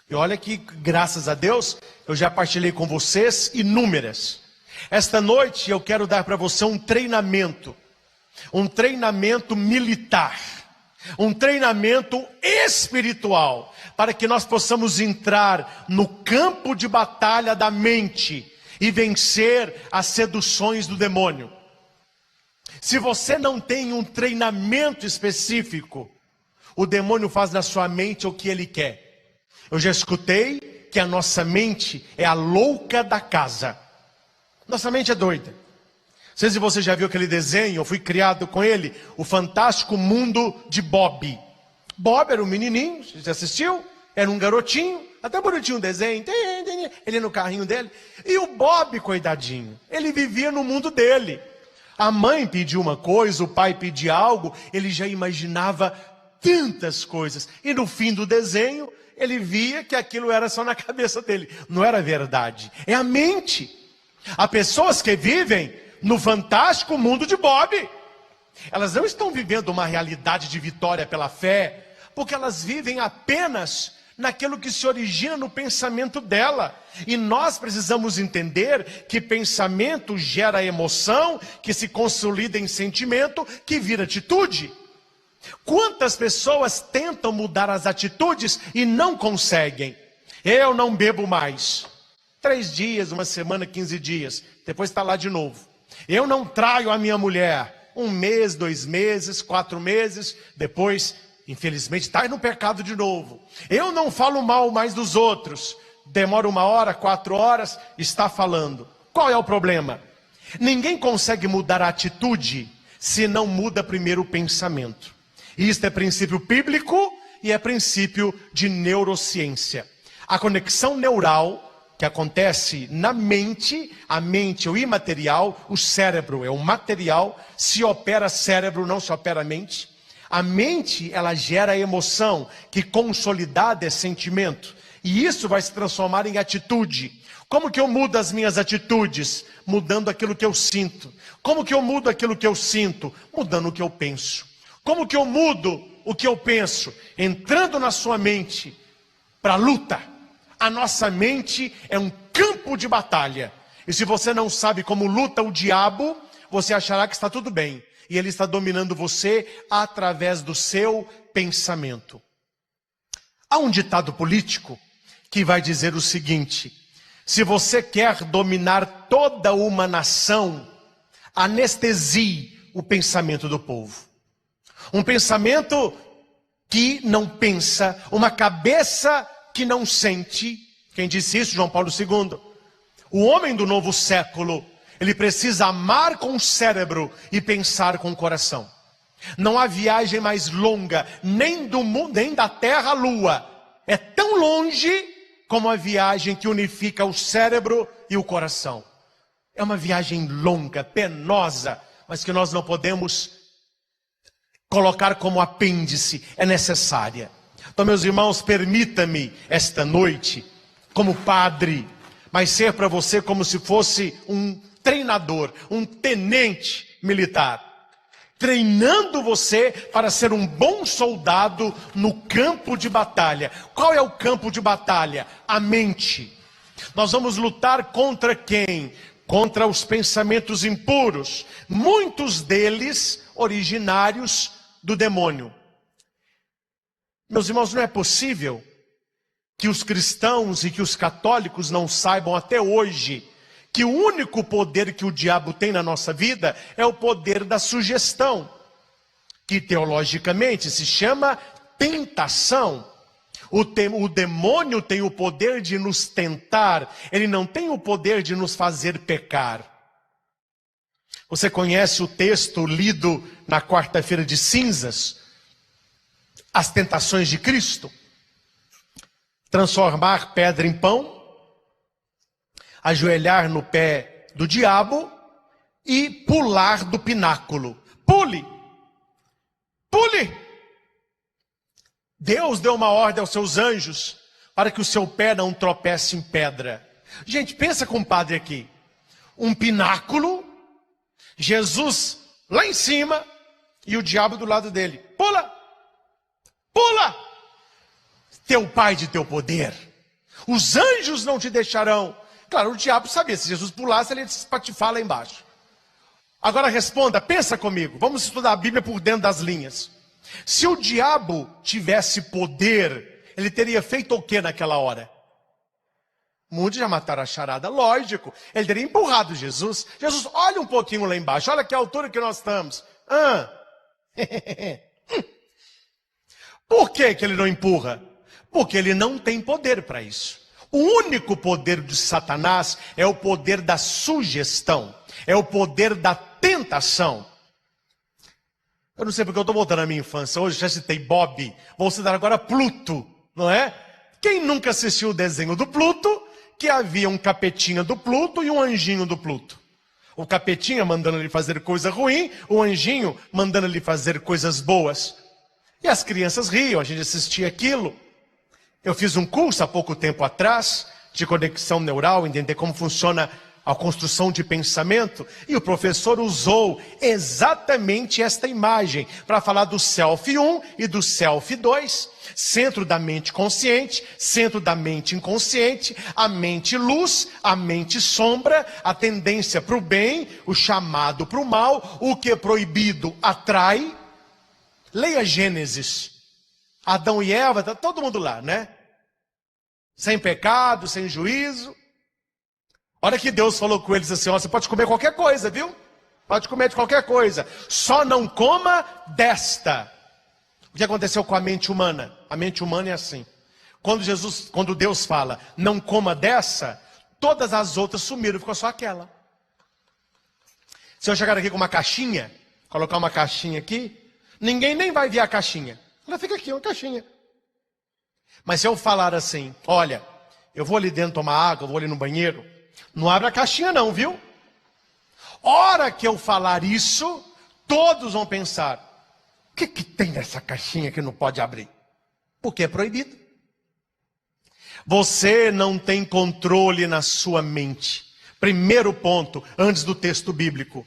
E olha que, graças a Deus, eu já partilhei com vocês inúmeras. Esta noite eu quero dar para você um treinamento militar, um treinamento espiritual, para que nós possamos entrar no campo de batalha da mente e vencer as seduções do demônio. Se você não tem um treinamento específico, o demônio faz na sua mente o que ele quer. Eu já escutei que a nossa mente é a louca da casa. Nossa mente é doida. Não sei se você já viu aquele desenho, eu fui criado com ele, O Fantástico Mundo de Bob. Bob era um menininho, você já assistiu? Era um garotinho, até bonitinho o desenho, ele no carrinho dele. E o Bob, coitadinho, ele vivia no mundo dele. A mãe pedia uma coisa, o pai pedia algo, ele já imaginava tantas coisas. E no fim do desenho, ele via que aquilo era só na cabeça dele. Não era verdade, é a mente. Há pessoas que vivem no fantástico mundo de Bob. Elas não estão vivendo uma realidade de vitória pela fé, porque elas vivem apenas naquilo que se origina no pensamento dela. E nós precisamos entender que pensamento gera emoção, que se consolida em sentimento, que vira atitude. Quantas pessoas tentam mudar as atitudes e não conseguem? Eu não bebo mais. 3 dias, uma semana, 15 dias. Depois está lá de novo. Eu não traio a minha mulher. 1 mês, 2 meses, 4 meses. Depois, infelizmente, está no pecado de novo. Eu não falo mal mais dos outros. Demora 1 hora, 4 horas, está falando. Qual é o problema? Ninguém consegue mudar a atitude se não muda primeiro o pensamento. Isto é princípio bíblico e é princípio de neurociência. A conexão neural que acontece na mente, a mente é o imaterial, o cérebro é o material, se opera cérebro, não se opera mente. A mente, ela gera emoção, que consolidada é sentimento. E isso vai se transformar em atitude. Como que eu mudo as minhas atitudes? Mudando aquilo que eu sinto. Como que eu mudo aquilo que eu sinto? Mudando o que eu penso. Como que eu mudo o que eu penso? Entrando na sua mente para a luta. A nossa mente é um campo de batalha. E se você não sabe como luta o diabo, você achará que está tudo bem. E ele está dominando você através do seu pensamento. Há um ditado político que vai dizer o seguinte: se você quer dominar toda uma nação, anestesie o pensamento do povo. Um pensamento que não pensa, uma cabeça que não sente. Quem disse isso? João Paulo II. O homem do novo século, ele precisa amar com o cérebro e pensar com o coração. Não há viagem mais longa, nem do mundo, nem da Terra à Lua. É tão longe como a viagem que unifica o cérebro e o coração. É uma viagem longa, penosa, mas que nós não podemos colocar como apêndice, é necessária. Então, meus irmãos, permita-me esta noite, como padre, mas ser para você como se fosse um treinador, um tenente militar, treinando você para ser um bom soldado no campo de batalha. Qual é o campo de batalha? A mente. Nós vamos lutar contra quem? Contra os pensamentos impuros, muitos deles originários do demônio. Meus irmãos, não é possível que os cristãos e que os católicos não saibam até hoje que o único poder que o diabo tem na nossa vida é o poder da sugestão, que teologicamente se chama tentação. O demônio tem o poder de nos tentar, ele não tem o poder de nos fazer pecar. Você conhece o texto lido na quarta-feira de cinzas? As tentações de Cristo. Transformar pedra em pão, ajoelhar no pé do diabo e pular do pináculo. Pule! Pule! Deus deu uma ordem aos seus anjos para que o seu pé não tropece em pedra. Gente, pensa com o padre aqui. Um pináculo, Jesus lá em cima e o diabo do lado dele. Pula! Pula! Teu pai de teu poder. Os anjos não te deixarão. Claro, o diabo sabia, se Jesus pulasse, ele ia se espatifar lá embaixo. Agora responda, pensa comigo, vamos estudar a Bíblia por dentro das linhas. Se o diabo tivesse poder, ele teria feito o que naquela hora? Muitos já mataram a charada, lógico. Ele teria empurrado Jesus. Jesus, olha um pouquinho lá embaixo, olha que altura que nós estamos. Por que ele não empurra? Porque ele não tem poder para isso. O único poder de Satanás é o poder da sugestão, é o poder da tentação. Eu não sei porque eu estou voltando à minha infância. Hoje já citei Bob, vou citar agora Pluto, não é? Quem nunca assistiu o desenho do Pluto? Que havia um capetinha do Pluto e um anjinho do Pluto. O capetinha mandando ele fazer coisa ruim, o anjinho mandando ele fazer coisas boas. E as crianças riam, a gente assistia aquilo. Eu fiz um curso há pouco tempo atrás, de conexão neural, entender como funciona a construção de pensamento, e o professor usou exatamente esta imagem para falar do Self 1 e do Self 2, centro da mente consciente, centro da mente inconsciente, a mente luz, a mente sombra, a tendência para o bem, o chamado para o mal, o que é proibido atrai. Leia Gênesis, Adão e Eva, está todo mundo lá, né? Sem pecado, sem juízo. Olha que Deus falou com eles assim, ó, você pode comer qualquer coisa, viu? Pode comer de qualquer coisa, só não coma desta. O que aconteceu com a mente humana? A mente humana é assim. Quando Deus fala, não coma dessa, todas as outras sumiram, ficou só aquela. Se eu chegar aqui com uma caixinha, colocar uma caixinha aqui, ninguém nem vai ver a caixinha. Ela fica aqui, uma caixinha. Mas se eu falar assim, olha, eu vou ali dentro tomar água, eu vou ali no banheiro, não abre a caixinha não, viu? Hora que eu falar isso, todos vão pensar, o que tem nessa caixinha que não pode abrir? Porque é proibido. Você não tem controle na sua mente. Primeiro ponto, antes do texto bíblico.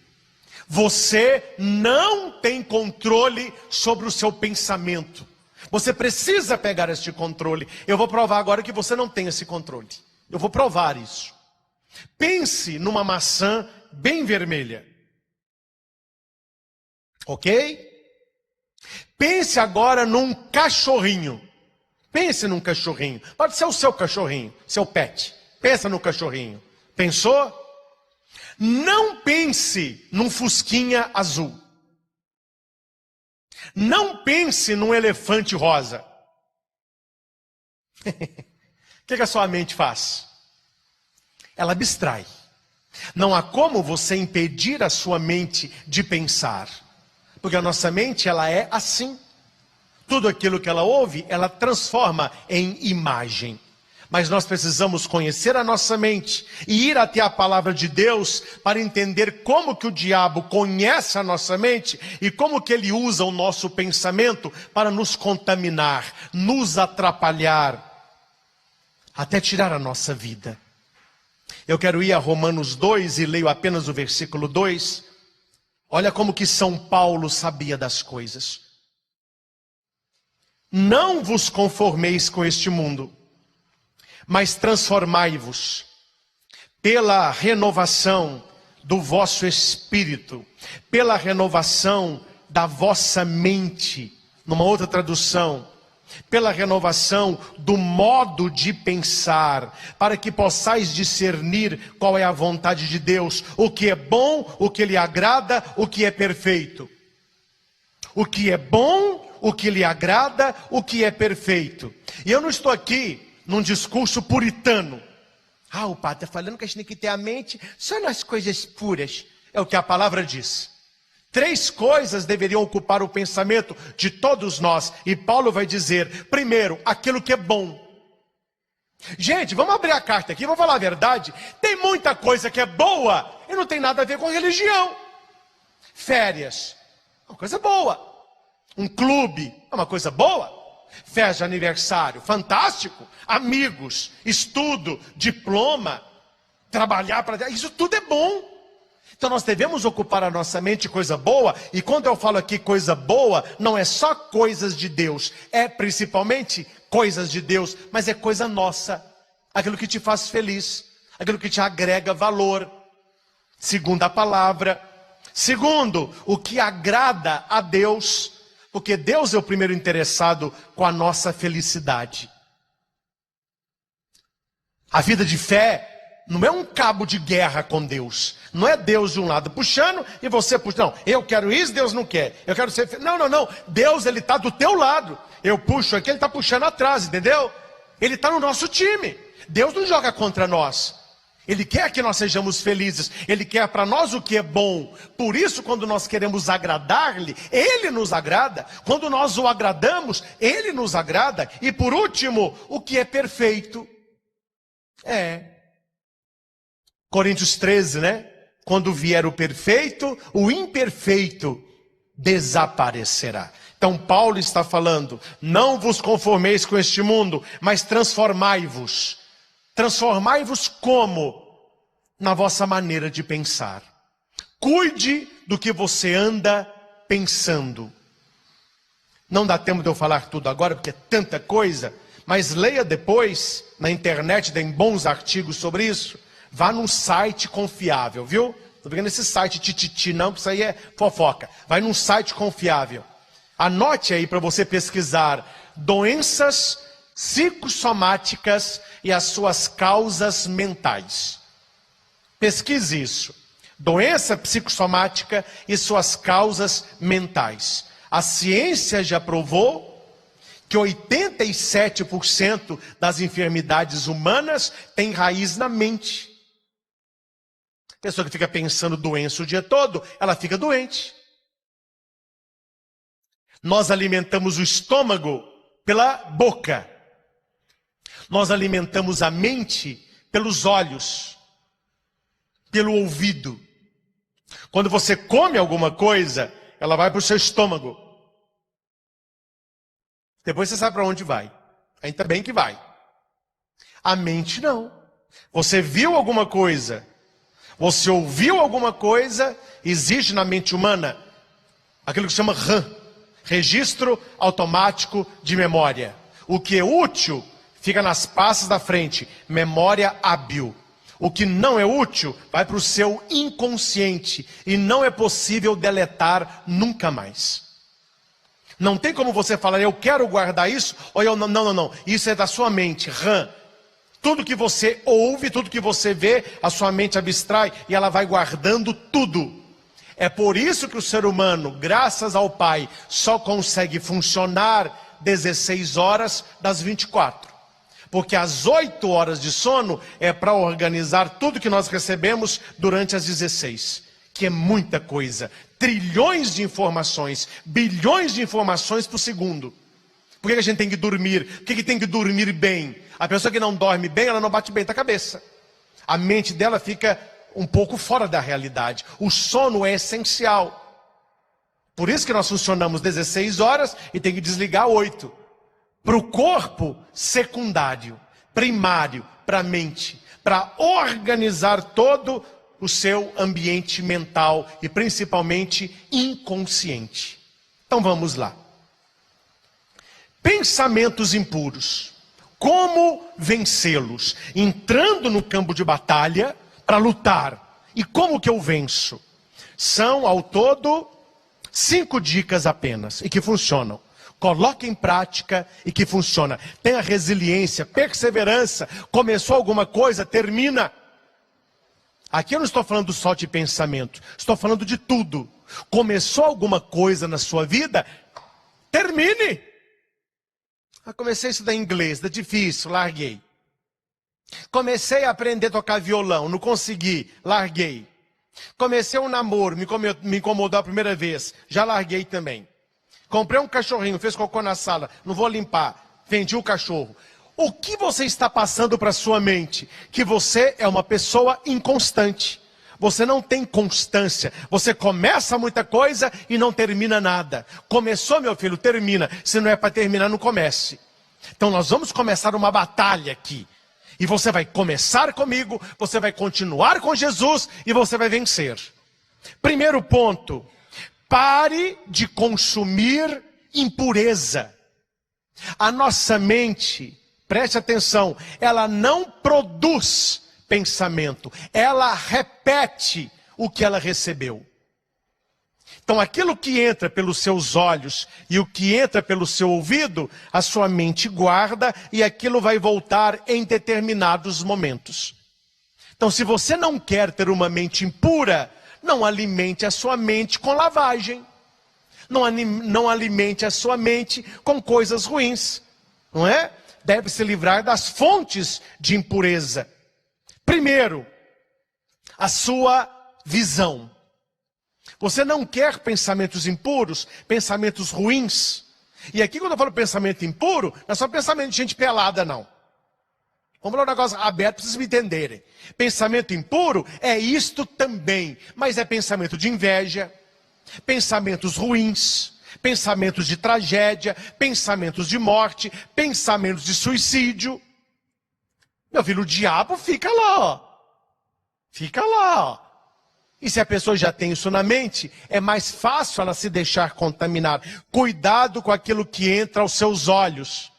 Você não tem controle sobre o seu pensamento. Você precisa pegar este controle. Eu vou provar agora que você não tem esse controle. Eu vou provar isso. Pense numa maçã bem vermelha. Ok? Pense agora num cachorrinho. Pense num cachorrinho. Pode ser o seu cachorrinho, seu pet. Pensa no cachorrinho. Pensou? Não pense num fusquinha azul. Não pense num elefante rosa. O que a sua mente faz? Ela abstrai. Não há como você impedir a sua mente de pensar. Porque a nossa mente, ela é assim. Tudo aquilo que ela ouve, ela transforma em imagem. Mas nós precisamos conhecer a nossa mente e ir até a palavra de Deus para entender como que o diabo conhece a nossa mente e como que ele usa o nosso pensamento para nos contaminar, nos atrapalhar, até tirar a nossa vida. Eu quero ir a Romanos 2 e leio apenas o versículo 2. Olha como que São Paulo sabia das coisas. Não vos conformeis com este mundo, mas transformai-vos pela renovação do vosso espírito, pela renovação da vossa mente, numa outra tradução, pela renovação do modo de pensar, para que possais discernir qual é a vontade de Deus, o que é bom, o que lhe agrada, o que é perfeito. O que é bom, o que lhe agrada, o que é perfeito. E eu não estou aqui num discurso puritano. O padre está falando que a gente tem que ter a mente só nas coisas puras. É o que a palavra diz. 3 coisas deveriam ocupar o pensamento de todos nós. E Paulo vai dizer, primeiro, aquilo que é bom. Gente, vamos abrir a carta aqui, vamos falar a verdade. Tem muita coisa que é boa e não tem nada a ver com religião. Férias, uma coisa boa. Um clube, é uma coisa boa. Festa de aniversário, fantástico. Amigos, estudo, diploma, trabalhar para... Isso tudo é bom. Então nós devemos ocupar a nossa mente coisa boa. E quando eu falo aqui coisa boa, não é só coisas de Deus. É principalmente coisas de Deus, mas é coisa nossa. aquilo que te faz feliz, aquilo que te agrega valor, segundo a palavra. Segundo, o que agrada a Deus, porque Deus é o primeiro interessado com a nossa felicidade. A vida de fé não é um cabo de guerra com Deus. Não é Deus de um lado puxando e você puxa. Não, eu quero isso, Deus não quer. Eu quero ser feliz. Não. Deus, ele está do teu lado. Eu puxo aqui, ele está puxando atrás, entendeu? Ele está no nosso time. Deus não joga contra nós. Ele quer que nós sejamos felizes. Ele quer para nós o que é bom. Por isso, quando nós queremos agradar-lhe, Ele nos agrada. Quando nós o agradamos, Ele nos agrada. E por último, o que é perfeito. Coríntios 13, né? Quando vier o perfeito, o imperfeito desaparecerá. Então Paulo está falando, não vos conformeis com este mundo, mas transformai-vos. Transformai-vos como? Na vossa maneira de pensar. Cuide do que você anda pensando. Não dá tempo de eu falar tudo agora, porque é tanta coisa, mas leia depois, na internet tem bons artigos sobre isso. Vá num site confiável, viu? Não tô pegando esse site tititi não, porque isso aí é fofoca. Vai num site confiável. Anote aí para você pesquisar doenças psicossomáticas e as suas causas mentais. Pesquise isso. Doença psicossomática e suas causas mentais. A ciência já provou que 87% das enfermidades humanas têm raiz na mente. A pessoa que fica pensando doença o dia todo, ela fica doente. Nós alimentamos o estômago pela boca. Nós alimentamos a mente pelos olhos, pelo ouvido. Quando você come alguma coisa, ela vai para o seu estômago. Depois você sabe para onde vai. Ainda bem que vai. A mente não. Você viu alguma coisa, você ouviu alguma coisa, existe na mente humana aquilo que se chama RAM, registro automático de memória. O que é útil fica nas pastas da frente, memória hábil. O que não é útil vai para o seu inconsciente e não é possível deletar nunca mais. Não tem como você falar, eu quero guardar isso, ou eu não. Isso é da sua mente, RAM. Tudo que você ouve, tudo que você vê, a sua mente abstrai e ela vai guardando tudo. É por isso que o ser humano, graças ao Pai, só consegue funcionar 16 horas das 24. Porque as 8 horas de sono é para organizar tudo que nós recebemos durante as 16. Que é muita coisa. Trilhões de informações, bilhões de informações por segundo. Por que a gente tem que dormir? Por que tem que dormir bem? A pessoa que não dorme bem, ela não bate bem da cabeça. A mente dela fica um pouco fora da realidade. O sono é essencial. Por isso que nós funcionamos 16 horas e tem que desligar 8. Para o corpo, secundário. Primário, para a mente. Para organizar todo o seu ambiente mental e principalmente inconsciente. Então vamos lá. Pensamentos impuros. Como vencê-los? Entrando no campo de batalha para lutar. E como que eu venço? São ao todo 5 dicas apenas e que funcionam. Coloque em prática e que funciona. Tenha resiliência, perseverança. Começou alguma coisa, termina. Aqui eu não estou falando só de pensamento. Estou falando de tudo. Começou alguma coisa na sua vida, termine. Comecei a estudar inglês, é difícil, larguei. Comecei a aprender a tocar violão, não consegui, larguei. Comecei um namoro, me incomodou a primeira vez, já larguei também. Comprei um cachorrinho, fez cocô na sala, não vou limpar, vendi o cachorro. O que você está passando para sua mente? Que você é uma pessoa inconstante. Você não tem constância. Você começa muita coisa e não termina nada. Começou, meu filho, termina. Se não é para terminar, não comece. Então nós vamos começar uma batalha aqui. E você vai começar comigo, você vai continuar com Jesus e você vai vencer. Primeiro ponto. Pare de consumir impureza. A nossa mente preste atenção, ela não produz pensamento, ela repete o que ela recebeu. Então aquilo que entra pelos seus olhos e o que entra pelo seu ouvido, a sua mente guarda e aquilo vai voltar em determinados momentos. Então se você não quer ter uma mente impura, não alimente a sua mente com lavagem. Não alimente a sua mente com coisas ruins, não é? Deve se livrar das fontes de impureza. Primeiro, a sua visão. Você não quer pensamentos impuros, pensamentos ruins. E aqui quando eu falo pensamento impuro, não é só pensamento de gente pelada, não. Vamos falar um negócio aberto para vocês me entenderem. Pensamento impuro é isto também, mas é pensamento de inveja, pensamentos ruins, pensamentos de tragédia, pensamentos de morte, pensamentos de suicídio. Meu filho, o diabo fica lá, ó. Fica lá, ó. E se a pessoa já tem isso na mente, é mais fácil ela se deixar contaminar. Cuidado com aquilo que entra aos seus olhos.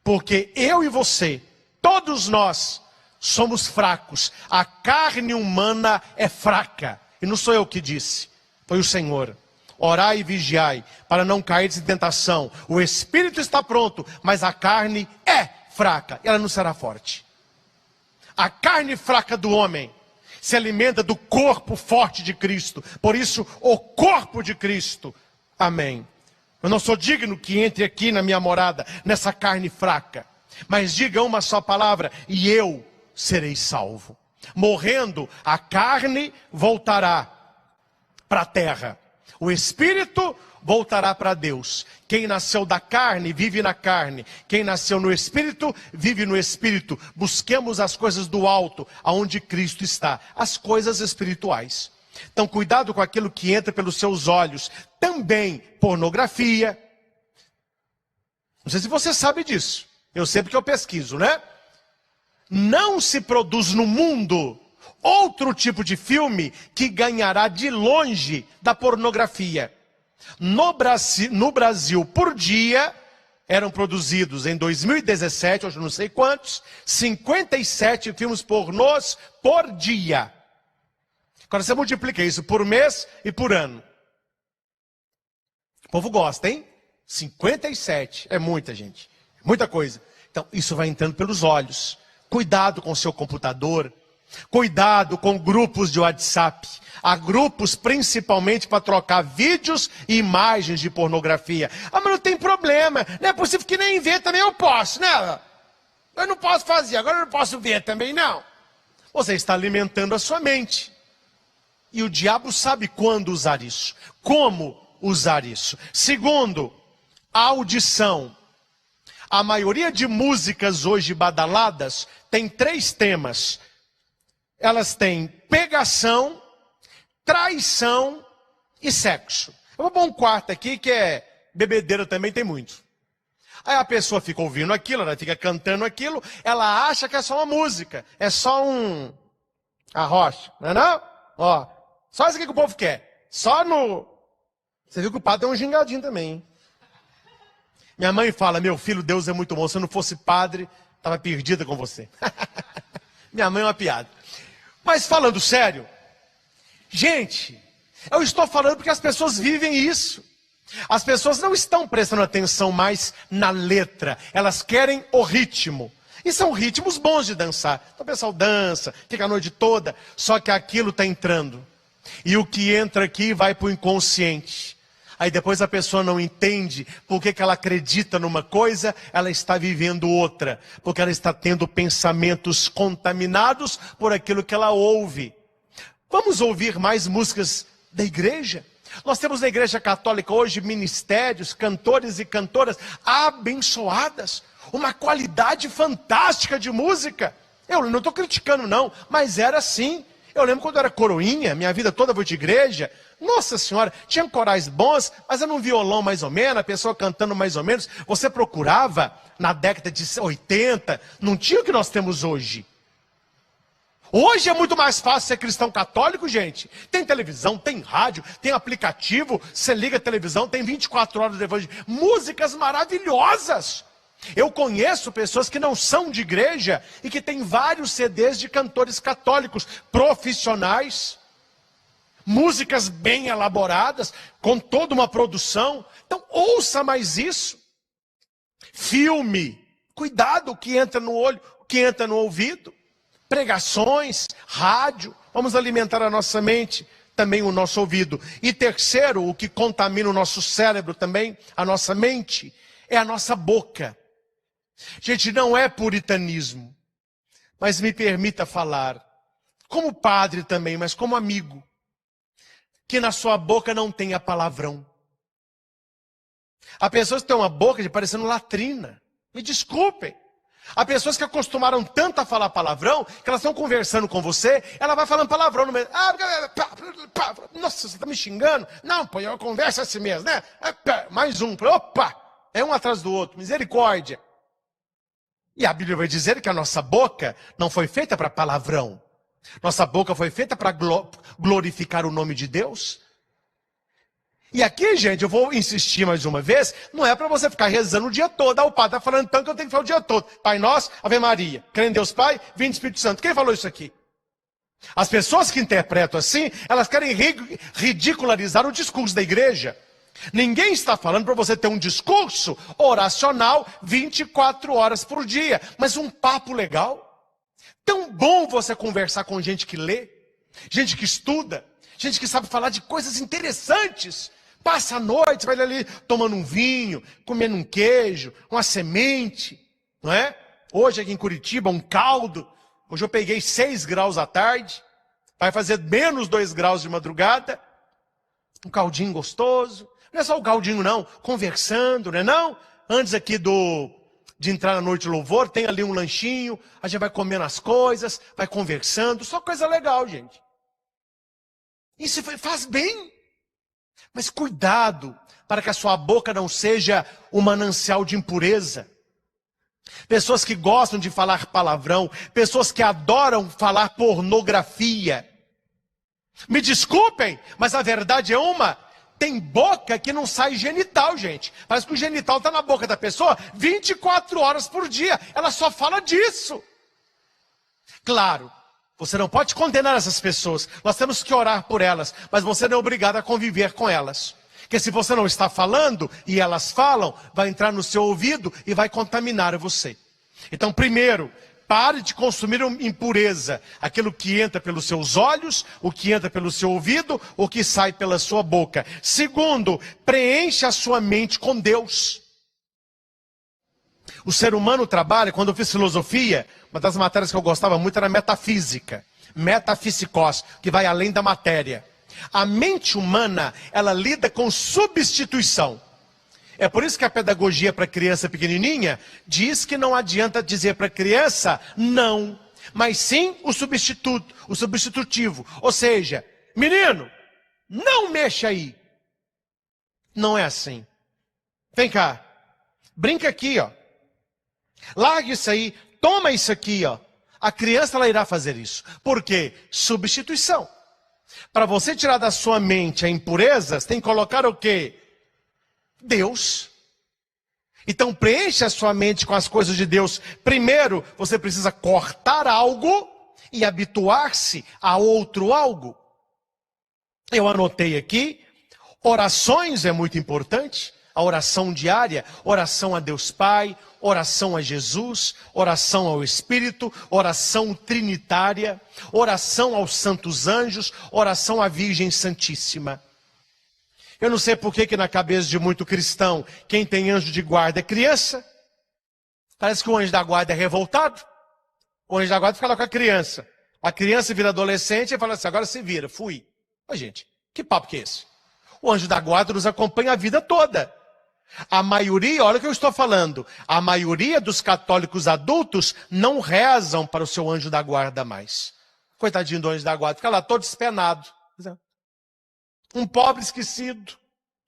Porque eu e você, todos nós, somos fracos. A carne humana é fraca. E não sou eu que disse, foi o Senhor. Orai e vigiai, para não cair em tentação. O espírito está pronto, mas a carne é fraca. Ela não será forte. A carne fraca do homem se alimenta do corpo forte de Cristo. Por isso, o corpo de Cristo. Amém. Eu não sou digno que entre aqui na minha morada, nessa carne fraca. Mas diga uma só palavra, e eu serei salvo. Morrendo, a carne voltará para a terra. O espírito voltará para Deus. Quem nasceu da carne, vive na carne. Quem nasceu no espírito, vive no espírito. Busquemos as coisas do alto, aonde Cristo está. As coisas espirituais. Então cuidado com aquilo que entra pelos seus olhos. Também pornografia. Não sei se você sabe disso. Eu sei porque eu pesquiso, né? Não se produz no mundo outro tipo de filme que ganhará de longe da pornografia. No Brasil, por dia, eram produzidos em 2017, hoje não sei quantos, 57 filmes pornôs por dia. Agora você multiplica isso por mês e por ano. O povo gosta, hein? 57, é muita gente, muita coisa. Então isso vai entrando pelos olhos. Cuidado com o seu computador. Cuidado com grupos de WhatsApp. Há grupos principalmente para trocar vídeos e imagens de pornografia. Ah, mas não tem problema. Não é possível que nem ver também eu posso, né? Eu não posso fazer, agora eu não posso ver também não. Você está alimentando a sua mente. E o diabo sabe quando usar isso. Como usar isso. Segundo, a audição. A maioria de músicas hoje badaladas tem 3 temas. Elas têm pegação, traição e sexo. Eu vou pôr um quarto aqui que é bebedeira também, tem muito. Aí a pessoa fica ouvindo aquilo, ela fica cantando aquilo, ela acha que é só uma música, é só um arrocha, não é não? Ó, só isso aqui que o povo quer. Só no... Você viu que o padre tem um gingadinho também, hein? Minha mãe fala, meu filho, Deus é muito bom, se eu não fosse padre, estava perdida com você. Minha mãe é uma piada. Mas falando sério, gente, eu estou falando porque as pessoas vivem isso. As pessoas não estão prestando atenção mais na letra, elas querem o ritmo. E são ritmos bons de dançar. Então o pessoal dança, fica a noite toda, só que aquilo está entrando. E o que entra aqui vai para o inconsciente. Aí depois a pessoa não entende porque que ela acredita numa coisa, ela está vivendo outra. Porque ela está tendo pensamentos contaminados por aquilo que ela ouve. Vamos ouvir mais músicas da igreja? Nós temos na igreja católica hoje ministérios, cantores e cantoras abençoadas. Uma qualidade fantástica de música. Eu não estou criticando não, mas era assim. Eu lembro quando eu era coroinha, minha vida toda foi de igreja. Nossa senhora, tinha corais bons, mas era um violão mais ou menos, a pessoa cantando mais ou menos. Você procurava na década de 80, não tinha o que nós temos hoje. Hoje é muito mais fácil ser cristão católico, gente. Tem televisão, tem rádio, tem aplicativo, você liga a televisão, tem 24 horas de evangelho. Músicas maravilhosas. Eu conheço pessoas que não são de igreja e que têm vários CDs de cantores católicos profissionais, músicas bem elaboradas, com toda uma produção. Então ouça mais isso. Filme, cuidado o que entra no olho, o que entra no ouvido. Pregações, rádio, vamos alimentar a nossa mente, também o nosso ouvido. E terceiro, o que contamina o nosso cérebro também, a nossa mente, é a nossa boca. Gente, não é puritanismo, mas me permita falar, como padre também, mas como amigo, que na sua boca não tenha palavrão. Há pessoas que têm uma boca de parecendo latrina, me desculpem. Há pessoas que acostumaram tanto a falar palavrão, que elas estão conversando com você, ela vai falando palavrão no meio. Nossa, você está me xingando? Não, pô, eu converso assim mesmo, né? Mais um, opa, é um atrás do outro, misericórdia. E a Bíblia vai dizer que a nossa boca não foi feita para palavrão. Nossa boca foi feita para glorificar o nome de Deus. E aqui, gente, eu vou insistir mais uma vez, não é para você ficar rezando o dia todo. O padre está falando tanto que eu tenho que falar o dia todo. Pai nosso, Ave Maria, crê em Deus Pai, vinde Espírito Santo. Quem falou isso aqui? As pessoas que interpretam assim, elas querem ridicularizar o discurso da igreja. Ninguém está falando para você ter um discurso oracional 24 horas por dia, mas um papo legal. Tão bom você conversar com gente que lê, gente que estuda, gente que sabe falar de coisas interessantes. Passa a noite, vai ali tomando um vinho, comendo um queijo, uma semente, não é? Hoje aqui em Curitiba, um caldo. Hoje eu peguei 6 graus à tarde, vai fazer menos 2 graus de madrugada. Um caldinho gostoso. Não é só o caldinho não, conversando, não é não? Antes aqui de entrar na noite de louvor, tem ali um lanchinho, a gente vai comendo as coisas, vai conversando, só coisa legal, gente. Isso faz bem. Mas cuidado para que a sua boca não seja um manancial de impureza. Pessoas que gostam de falar palavrão, pessoas que adoram falar pornografia. Me desculpem, mas a verdade é uma. Tem boca que não sai genital, gente. Parece que o genital está na boca da pessoa 24 horas por dia. Ela só fala disso. Claro, você não pode condenar essas pessoas. Nós temos que orar por elas. Mas você não é obrigado a conviver com elas. Porque se você não está falando e elas falam, vai entrar no seu ouvido e vai contaminar você. Então, primeiro, pare de consumir impureza. Aquilo que entra pelos seus olhos, o que entra pelo seu ouvido, o que sai pela sua boca. Segundo, preencha a sua mente com Deus. O ser humano trabalha, quando eu fiz filosofia, uma das matérias que eu gostava muito era metafísica. Metafísicos, que vai além da matéria. A mente humana, ela lida com substituição. É por isso que a pedagogia para criança pequenininha diz que não adianta dizer para a criança não, mas sim o substituto, o substitutivo. Ou seja, menino, não mexa aí. Não é assim. Vem cá, brinca aqui, ó. Larga isso aí, toma isso aqui, ó. A criança ela irá fazer isso. Por quê? Substituição. Para você tirar da sua mente a impureza, você tem que colocar o quê? Deus. Então preencha a sua mente com as coisas de Deus. Primeiro, você precisa cortar algo e habituar-se a outro algo. Eu anotei aqui, orações é muito importante. A oração diária, oração a Deus Pai, oração a Jesus, oração ao Espírito, oração trinitária, oração aos santos anjos, oração à Virgem Santíssima. Eu não sei por que na cabeça de muito cristão, quem tem anjo de guarda é criança. Parece que o anjo da guarda é revoltado. O anjo da guarda fica lá com a criança. A criança vira adolescente e fala assim, agora se vira, fui. Ô gente, que papo que é esse? O anjo da guarda nos acompanha a vida toda. A maioria, olha o que eu estou falando, a maioria dos católicos adultos não rezam para o seu anjo da guarda mais. Coitadinho do anjo da guarda, fica lá todo despenado. Um pobre esquecido.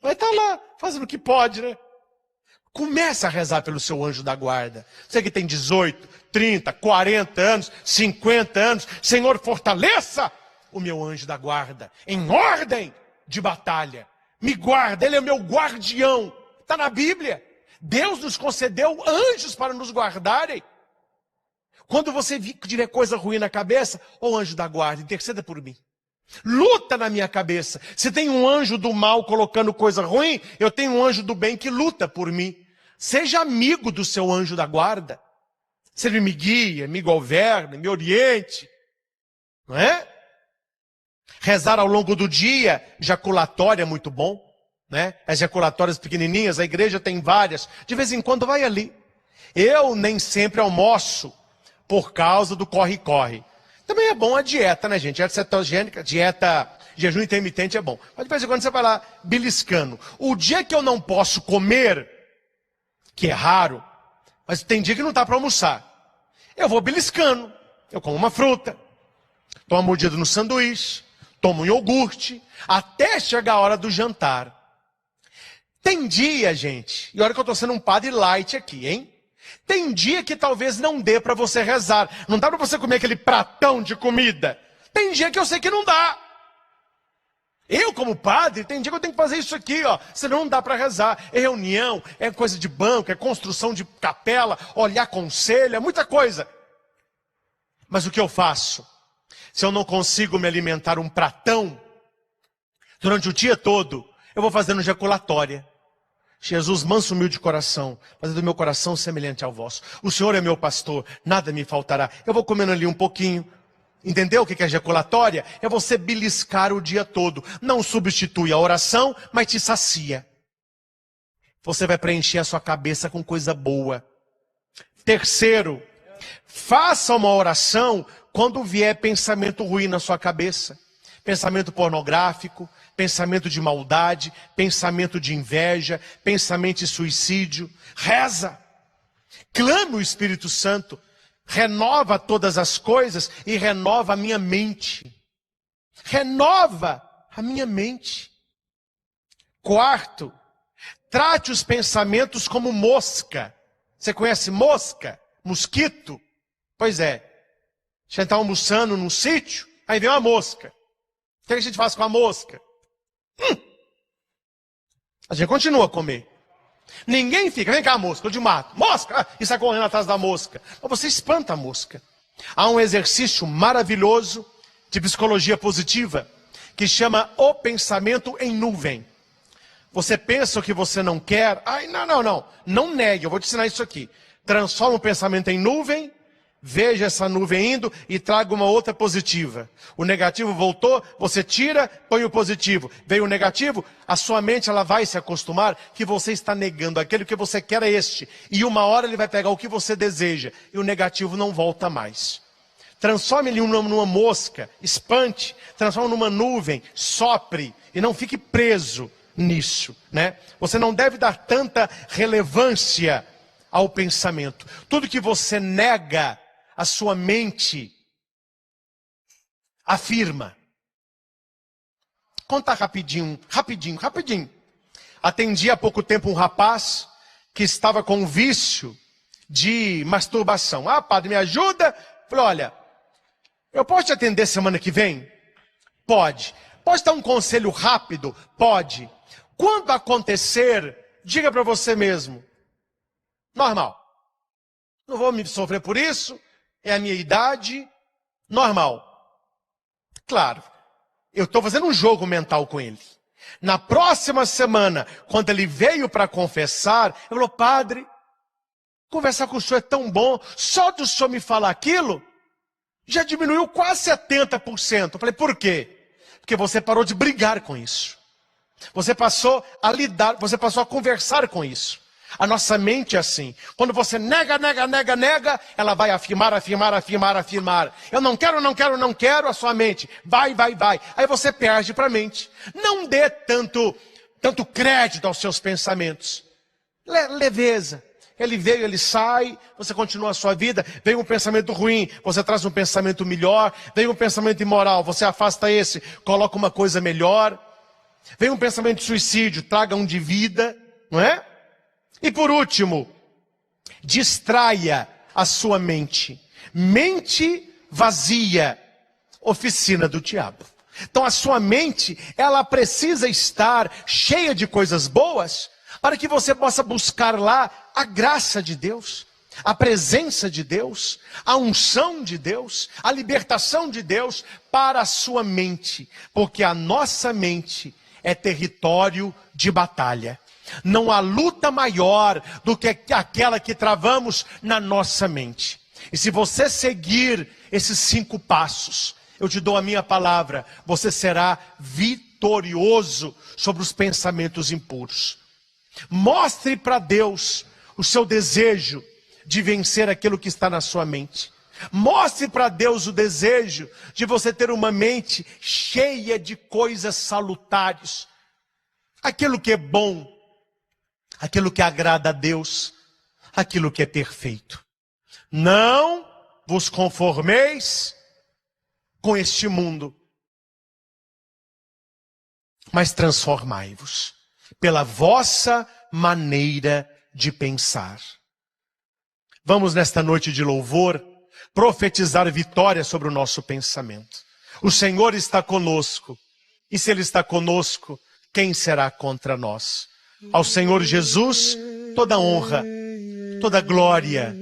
Vai estar lá, fazendo o que pode, né? Começa a rezar pelo seu anjo da guarda. Você que tem 18, 30, 40 anos, 50 anos. Senhor, fortaleça o meu anjo da guarda. Em ordem de batalha. Me guarda, ele é meu guardião. Está na Bíblia. Deus nos concedeu anjos para nos guardarem. Quando você tiver coisa ruim na cabeça, ô anjo da guarda, interceda por mim. Luta na minha cabeça. Se tem um anjo do mal colocando coisa ruim, eu tenho um anjo do bem que luta por mim. Seja amigo do seu anjo da guarda. Se ele me guia, me governa, me oriente. Não é? Rezar ao longo do dia, jaculatório é muito bom. Né? As jaculatórias pequenininhas, a igreja tem várias. De vez em quando vai ali. Eu nem sempre almoço por causa do corre-corre. Também é bom a dieta, né, gente? Dieta cetogênica, dieta jejum intermitente é bom. Mas de vez em quando você vai lá beliscando. O dia que eu não posso comer, que é raro, mas tem dia que não dá para almoçar, eu vou beliscando. Eu como uma fruta, tomo uma mordida no sanduíche, tomo um iogurte, até chegar a hora do jantar. Tem dia, gente, e olha que eu estou sendo um padre light aqui, hein? Tem dia que talvez não dê para você rezar. Não dá para você comer aquele pratão de comida. Tem dia que eu sei que não dá. Eu, como padre, tem dia que eu tenho que fazer isso aqui, ó. Senão não dá para rezar. É reunião, é coisa de banco, é construção de capela, olhar conselho, é muita coisa. Mas o que eu faço? Se eu não consigo me alimentar um pratão durante o dia todo, eu vou fazendo ejaculatória. Jesus, manso, humilde de coração, fazer do meu coração semelhante ao vosso. O Senhor é meu pastor, nada me faltará. Eu vou comendo ali um pouquinho. Entendeu o que é ejaculatória? É você beliscar o dia todo. Não substitui a oração, mas te sacia. Você vai preencher a sua cabeça com coisa boa. Terceiro, faça uma oração quando vier pensamento ruim na sua cabeça. Pensamento pornográfico, pensamento de maldade, pensamento de inveja, pensamento de suicídio. Reza, clame o Espírito Santo, renova todas as coisas e renova a minha mente. Renova a minha mente. Quarto, trate os pensamentos como mosca. Você conhece mosca? Mosquito? Pois é. A gente está almoçando num sítio, aí vem uma mosca. O que a gente faz com a mosca? A gente continua a comer. Ninguém fica, vem cá mosca, eu te mato. Mosca! E sai correndo atrás da mosca. Mas você espanta a mosca. Há um exercício maravilhoso de psicologia positiva que chama o pensamento em nuvem. Você pensa o que você não quer. Ai, não. Não negue, eu vou te ensinar isso aqui. Transforma o pensamento em nuvem. Veja essa nuvem indo e traga uma outra positiva. O negativo voltou, você tira, põe o positivo. Veio o negativo, a sua mente ela vai se acostumar que você está negando aquele que você quer é este. E uma hora ele vai pegar o que você deseja e o negativo não volta mais. Transforme ele numa mosca, espante, transforme numa nuvem, sopre e não fique preso nisso, né? Você não deve dar tanta relevância ao pensamento. Tudo que você nega, a sua mente afirma. Conta rapidinho. Atendi há pouco tempo um rapaz que estava com um vício de masturbação. Ah, padre, me ajuda? Falei, olha, eu posso te atender semana que vem? Pode. Pode dar um conselho rápido? Pode. Quando acontecer, diga para você mesmo. Normal. Não vou me sofrer por isso. É a minha idade. Normal. Claro. Eu estou fazendo um jogo mental com ele. Na próxima semana, quando ele veio para confessar, eu falei, padre, conversar com o senhor é tão bom. Só do senhor me falar aquilo, já diminuiu quase 70%. Eu falei, por quê? Porque você parou de brigar com isso. Você passou a lidar, você passou a conversar com isso. A nossa mente é assim. Quando você nega, ela vai afirmar. Eu não quero, a sua mente vai. Aí você perde para a mente. Não dê tanto crédito aos seus pensamentos. Leveza. Ele veio, ele sai, você continua a sua vida. Vem um pensamento ruim, você traz um pensamento melhor. Vem um pensamento imoral, você afasta esse, coloca uma coisa melhor. Vem um pensamento de suicídio, traga um de vida, não é? E por último, distraia a sua mente. Mente vazia, oficina do diabo. Então a sua mente, ela precisa estar cheia de coisas boas, para que você possa buscar lá a graça de Deus, a presença de Deus, a unção de Deus, a libertação de Deus para a sua mente, porque a nossa mente é território de batalha. Não há luta maior do que aquela que travamos na nossa mente. E se você seguir esses 5 passos, eu te dou a minha palavra, você será vitorioso sobre os pensamentos impuros. Mostre para Deus o seu desejo de vencer aquilo que está na sua mente. Mostre para Deus o desejo de você ter uma mente cheia de coisas salutares. Aquilo que é bom, aquilo que agrada a Deus, aquilo que é perfeito. Não vos conformeis com este mundo, mas transformai-vos pela vossa maneira de pensar. Vamos nesta noite de louvor profetizar vitória sobre o nosso pensamento. O Senhor está conosco, e se Ele está conosco, quem será contra nós? Ao Senhor Jesus, toda honra, toda glória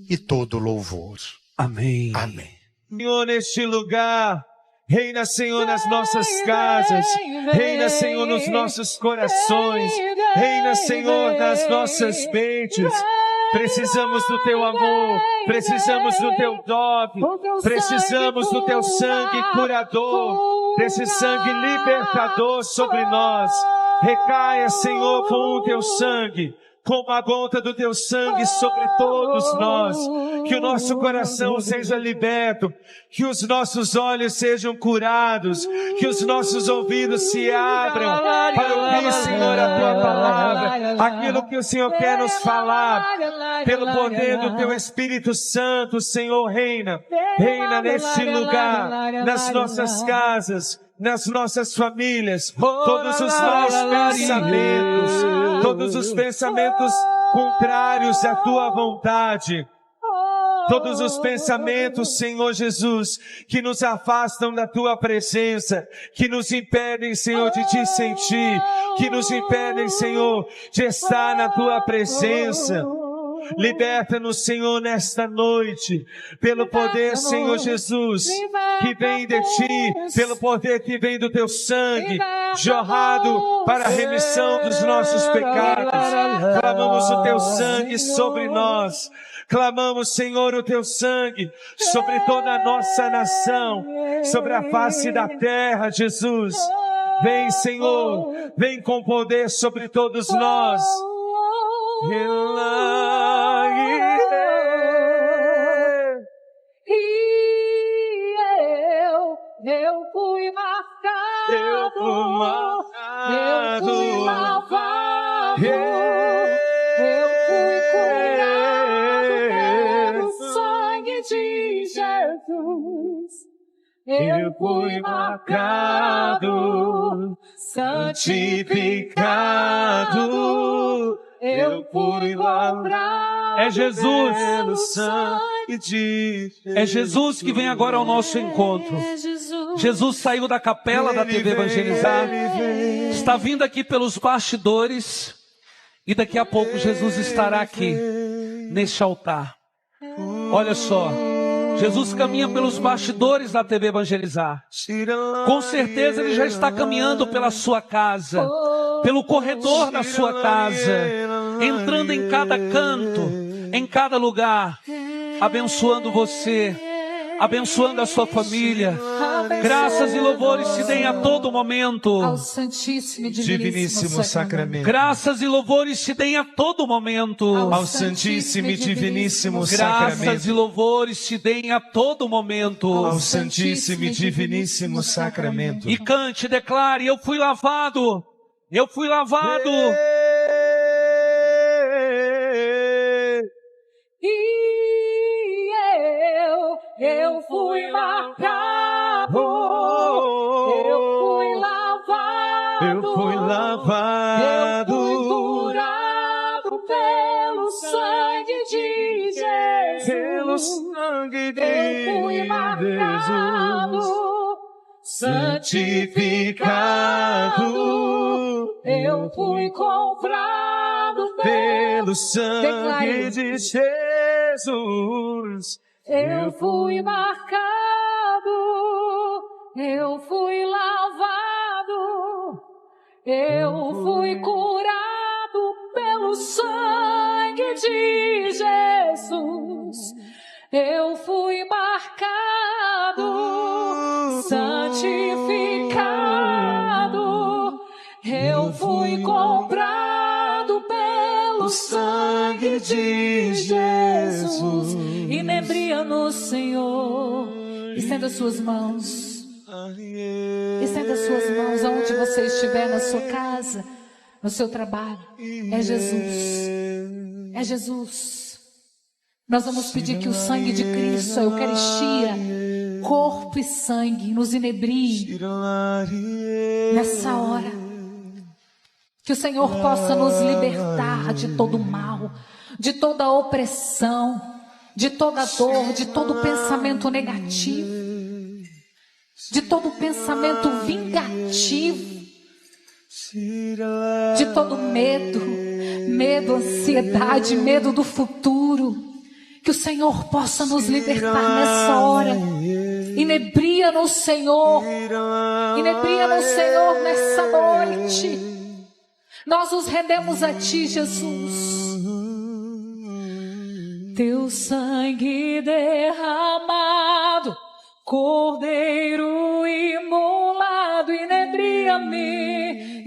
e todo louvor. Amém. Amém. Senhor, neste lugar, reina, Senhor, nas nossas casas, reina, Senhor, nos nossos corações, reina, Senhor, nas nossas mentes. Precisamos do Teu amor, precisamos do Teu toque, precisamos do Teu sangue curador, desse sangue libertador sobre nós. Recaia, Senhor, com o Teu sangue, como a gota do Teu sangue sobre todos nós. Que o nosso coração seja liberto, que os nossos olhos sejam curados, que os nossos ouvidos se abram para ouvir, Senhor, a Tua palavra, aquilo que o Senhor quer nos falar, pelo poder do Teu Espírito Santo. Senhor, reina neste lugar, nas nossas casas, nas nossas famílias, todos os maus pensamentos, todos os pensamentos contrários à Tua vontade, todos os pensamentos, Senhor Jesus, que nos afastam da Tua presença, que nos impedem, Senhor, de Te sentir, que nos impedem, Senhor, de estar na Tua presença. Liberta-nos, Senhor, nesta noite, pelo poder, Senhor Jesus, que vem de Ti, pelo poder que vem do Teu sangue, jorrado para a remissão dos nossos pecados. Clamamos o Teu sangue sobre nós. Clamamos, Senhor, o Teu sangue sobre toda a nossa nação, sobre a face da terra, Jesus. Vem, Senhor, vem com poder sobre todos nós. Eu fui marcado, eu fui lavado, eu fui curado pelo sangue de Jesus. Eu fui marcado, santificado, eu fui lavado. É Jesus. Pelo sangue de Jesus. É Jesus que vem agora ao nosso encontro. Jesus saiu da capela da TV Evangelizar, está vindo aqui pelos bastidores, e daqui a pouco Jesus estará aqui, neste altar. Olha só, Jesus caminha pelos bastidores da TV Evangelizar. Com certeza Ele já está caminhando pela sua casa, pelo corredor da sua casa, entrando em cada canto, em cada lugar, abençoando você, abençoando a sua família. Graças e louvores se deem a todo momento ao Santíssimo e Diviníssimo Sacramento. Graças e louvores se deem a todo momento ao Santíssimo e Diviníssimo Graças e louvores se deem a todo momento ao Santíssimo e Diviníssimo Sacramento. E cante, declare: eu fui lavado, eu fui lavado. Eu fui marcado, eu fui lavado, eu fui curado pelo sangue de Jesus. Pelo sangue de eu fui marcado, santificado, eu fui comprado pelo sangue de Jesus. Eu fui marcado, eu fui lavado, eu fui curado pelo sangue de Jesus. Eu fui marcado, santificado, eu fui comprado pelo sangue de Jesus. Inebria-nos, Senhor. Estenda suas mãos. Estenda suas mãos aonde você estiver, na sua casa, no seu trabalho. É Jesus. É Jesus. Nós vamos pedir que o sangue de Cristo, a Eucaristia, corpo e sangue, nos inebrie nessa hora. Que o Senhor possa nos libertar de todo mal, de toda opressão, de toda dor, de todo pensamento negativo, de todo pensamento vingativo, de todo medo, ansiedade, medo do futuro. Que o Senhor possa nos libertar nessa hora. Inebria-nos, Senhor. Inebria-nos, Senhor, nessa noite. Nós nos rendemos a Ti, Jesus. Teu sangue derramado, Cordeiro imolado, inebria-me,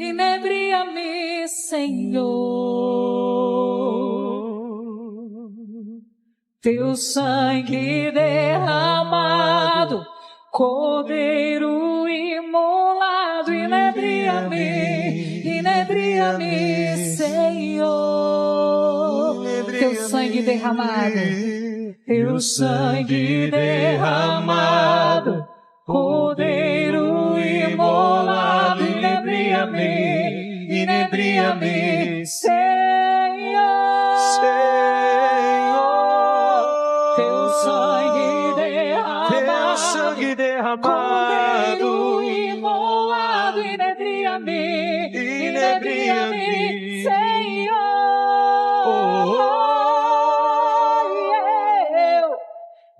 Senhor. Teu sangue derramado, Cordeiro imolado, inebria-me, Senhor. Teu sangue derramado, teu sangue derramado, Cordeiro imolado, inebria-me, Senhor. Teu sangue derramado, Cordeiro imolado, inebria-me, Senhor.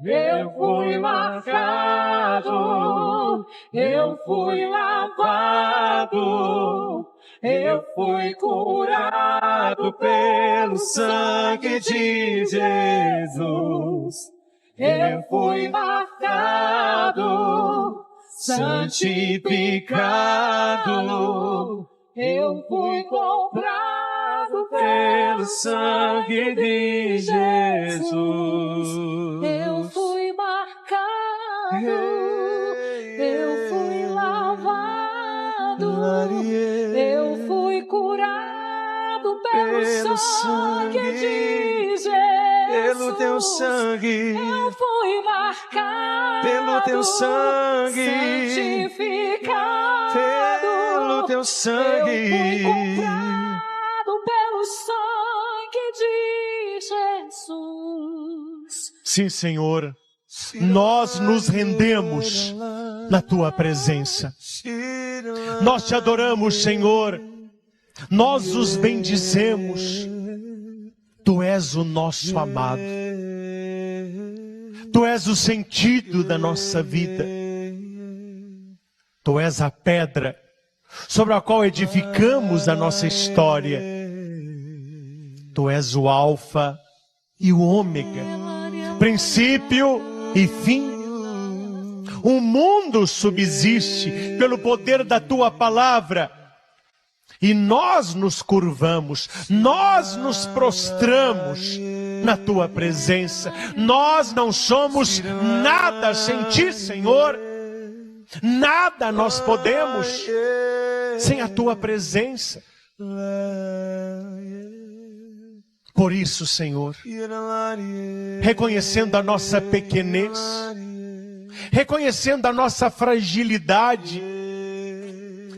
Eu fui marcado, eu fui lavado, eu fui curado pelo sangue de Jesus. Eu fui marcado, santificado, eu fui comprado pelo sangue de Jesus. Eu fui marcado, eu fui lavado, eu fui curado pelo sangue de Jesus. Pelo teu sangue, eu fui marcado, pelo teu sangue, santificado, pelo teu sangue, eu fui comprado pelo sangue de Jesus. Sim, Senhor, nós nos rendemos na Tua presença. Nós Te adoramos, Senhor. Nós os bendizemos. Tu és o nosso amado. Tu és o sentido da nossa vida. Tu és a pedra sobre a qual edificamos a nossa história. Tu és o Alfa e o Ômega, princípio e fim. O mundo subsiste pelo poder da Tua palavra. E nós nos curvamos, nós nos prostramos na Tua presença. Nós não somos nada sem Ti, Senhor. Nada nós podemos sem a Tua presença. Por isso, Senhor, reconhecendo a nossa pequenez, reconhecendo a nossa fragilidade,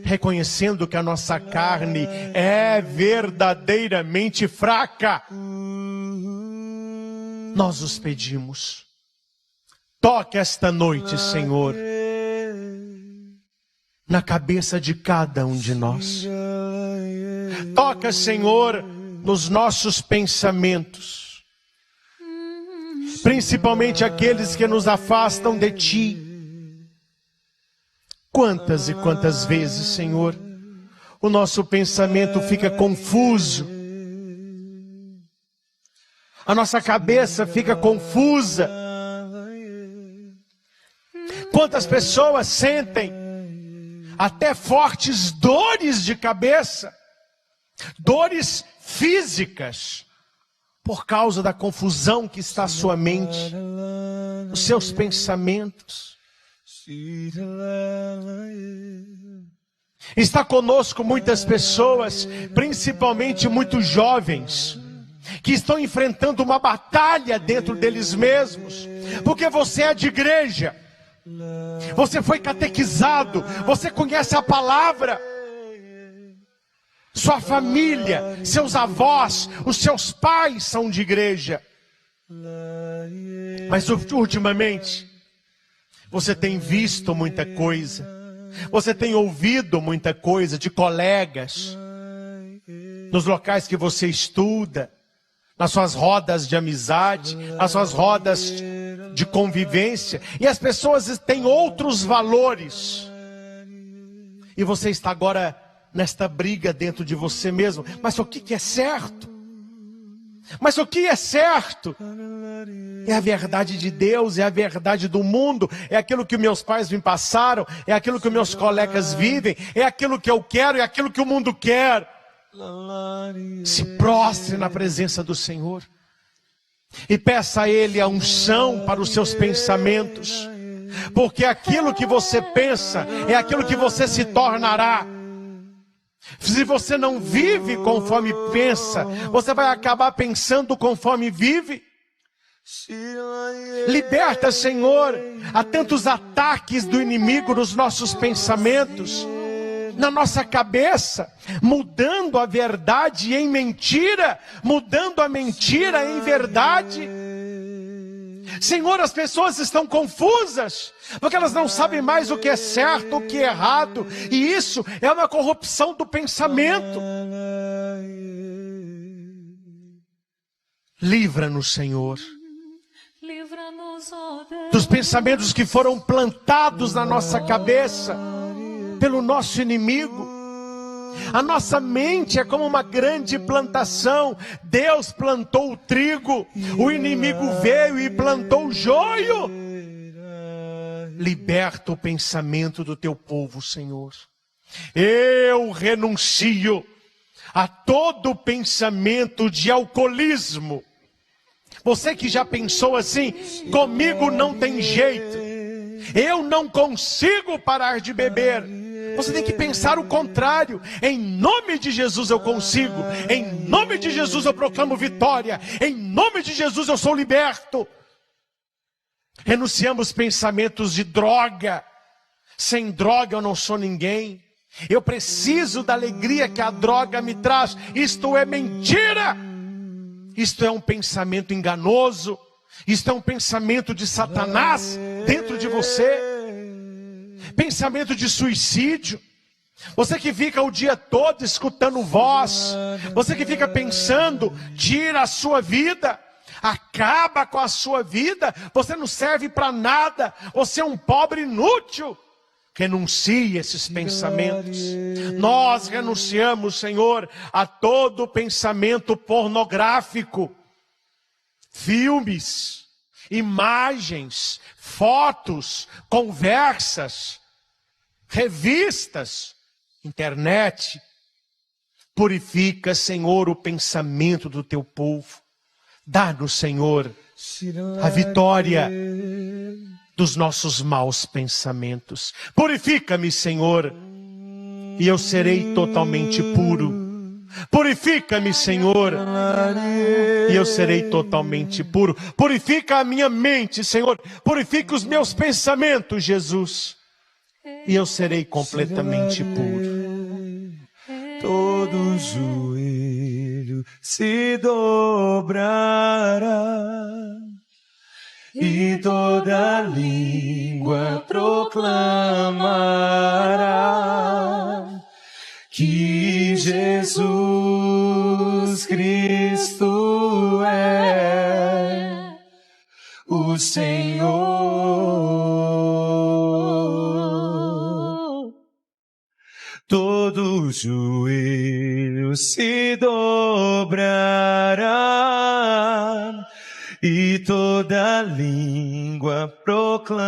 reconhecendo que a nossa carne é verdadeiramente fraca, nós os pedimos. Toque esta noite, Senhor. na cabeça de cada um de nós. Toca, Senhor, nos nossos pensamentos, principalmente aqueles que nos afastam de Ti. Quantas e quantas vezes, Senhor, o nosso pensamento fica confuso, a nossa cabeça fica confusa. Quantas pessoas sentem até fortes dores de cabeça, dores físicas, por causa da confusão que está a sua mente, os seus pensamentos. Está conosco muitas pessoas, principalmente muitos jovens, que estão enfrentando uma batalha dentro deles mesmos, porque você é de igreja, você foi catequizado, você conhece a palavra, sua família, seus avós, os seus pais são de igreja, mas ultimamente você tem visto muita coisa, você tem ouvido muita coisa de colegas, nos locais que você estuda, nas suas rodas de amizade, nas suas rodas de convivência, e as pessoas têm outros valores, e você está agora nesta briga dentro de você mesmo. Mas o que é certo? Mas o que é certo? É a verdade de Deus, é a verdade do mundo, é aquilo que meus pais me passaram, é aquilo que meus colegas vivem, é aquilo que eu quero, é aquilo que o mundo quer. Se prostre na presença do Senhor e peça a Ele a unção para os seus pensamentos, porque aquilo que você pensa é aquilo que você se tornará. Se você não vive conforme pensa, você vai acabar pensando conforme vive. Liberta, Senhor, há tantos ataques do inimigo nos nossos pensamentos, na nossa cabeça, mudando a verdade em mentira, mudando a mentira em verdade. Senhor, as pessoas estão confusas, porque elas não sabem mais o que é certo, o que é errado, e isso é uma corrupção do pensamento. Livra-nos, Senhor, dos pensamentos que foram plantados na nossa cabeça pelo nosso inimigo. A nossa mente é como uma grande plantação. Deus plantou o trigo, o inimigo veio e plantou o joio. Liberta o pensamento do teu povo, Senhor. Eu renuncio a todo pensamento de alcoolismo. Você que já pensou assim: comigo não tem jeito, eu não consigo parar de beber. Você tem que pensar o contrário. Em nome de Jesus eu consigo. Em nome de Jesus eu proclamo vitória. Em nome de Jesus eu sou liberto. Renunciamos pensamentos de droga. Sem droga eu não sou ninguém. Eu preciso da alegria que a droga me traz. Isto é mentira. Isto é um pensamento enganoso. Isto é um pensamento de Satanás dentro de você. Pensamento de suicídio. Você que fica o dia todo escutando voz, você que fica pensando, tira a sua vida, acaba com a sua vida, você não serve para nada, você é um pobre inútil. Renuncie esses pensamentos. Nós renunciamos, Senhor, a todo pensamento pornográfico, filmes, imagens, fotos, conversas, revistas, internet. Purifica, Senhor, o pensamento do teu povo. Dá-nos, Senhor, a vitória dos nossos maus pensamentos. Purifica-me, Senhor, e eu serei totalmente puro. Purifica-me, Senhor, e eu serei totalmente puro. Purifica a minha mente, Senhor. Purifica os meus pensamentos, Jesus, e eu serei completamente puro. Todo joelho se dobrará e toda língua proclamará Cristo é o Senhor. Todo joelho se dobrará e toda língua proclamará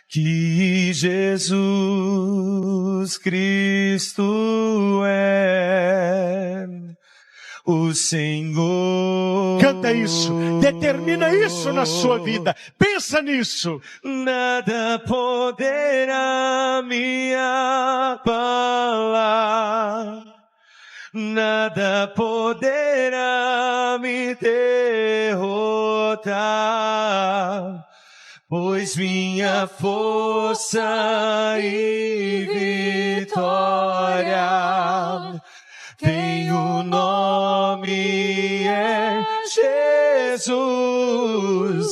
que Jesus Cristo é o Senhor. Canta isso, determina isso na sua vida, pensa nisso. Nada poderá me abalar, nada poderá me derrotar, pois minha força e vitória tem o nome é Jesus.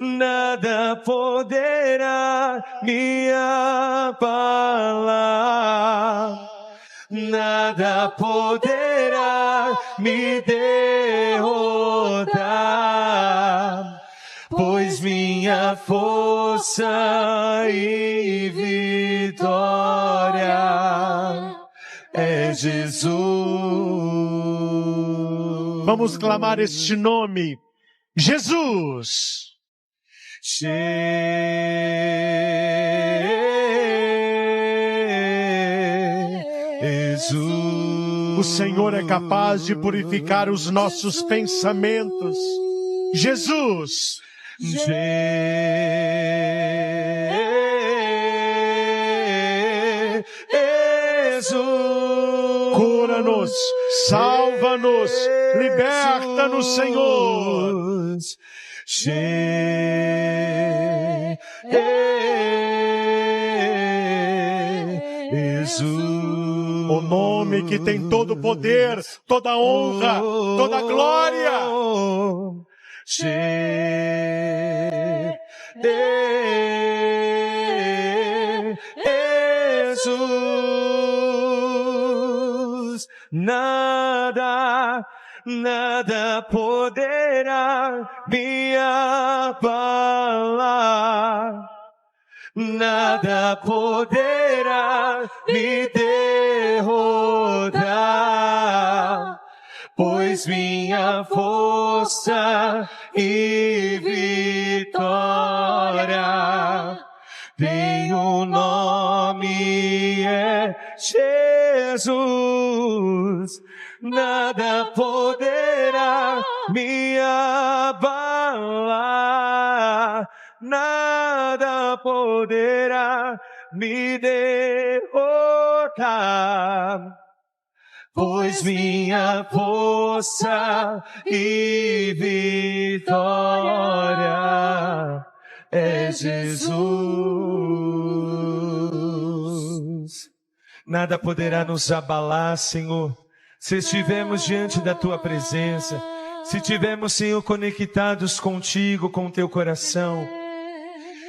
Nada poderá me abalar, nada poderá me derrotar, pois minha força e vitória é Jesus. Vamos clamar este nome, Jesus. Jesus. O Senhor é capaz de purificar os nossos pensamentos. Jesus. Cura-nos, salva-nos, liberta-nos, Senhor. O nome que tem todo o poder, toda a honra, toda a glória. Jesus, nada poderá me abalar, nada poderá me derrotar, pois minha força e vitória tem o nome é Jesus. Nada poderá me abalar, nada poderá me derrotar, pois minha força e vitória é Jesus. Nada poderá nos abalar, Senhor, se estivermos diante da Tua presença, se estivermos, Senhor, conectados contigo, com o Teu coração.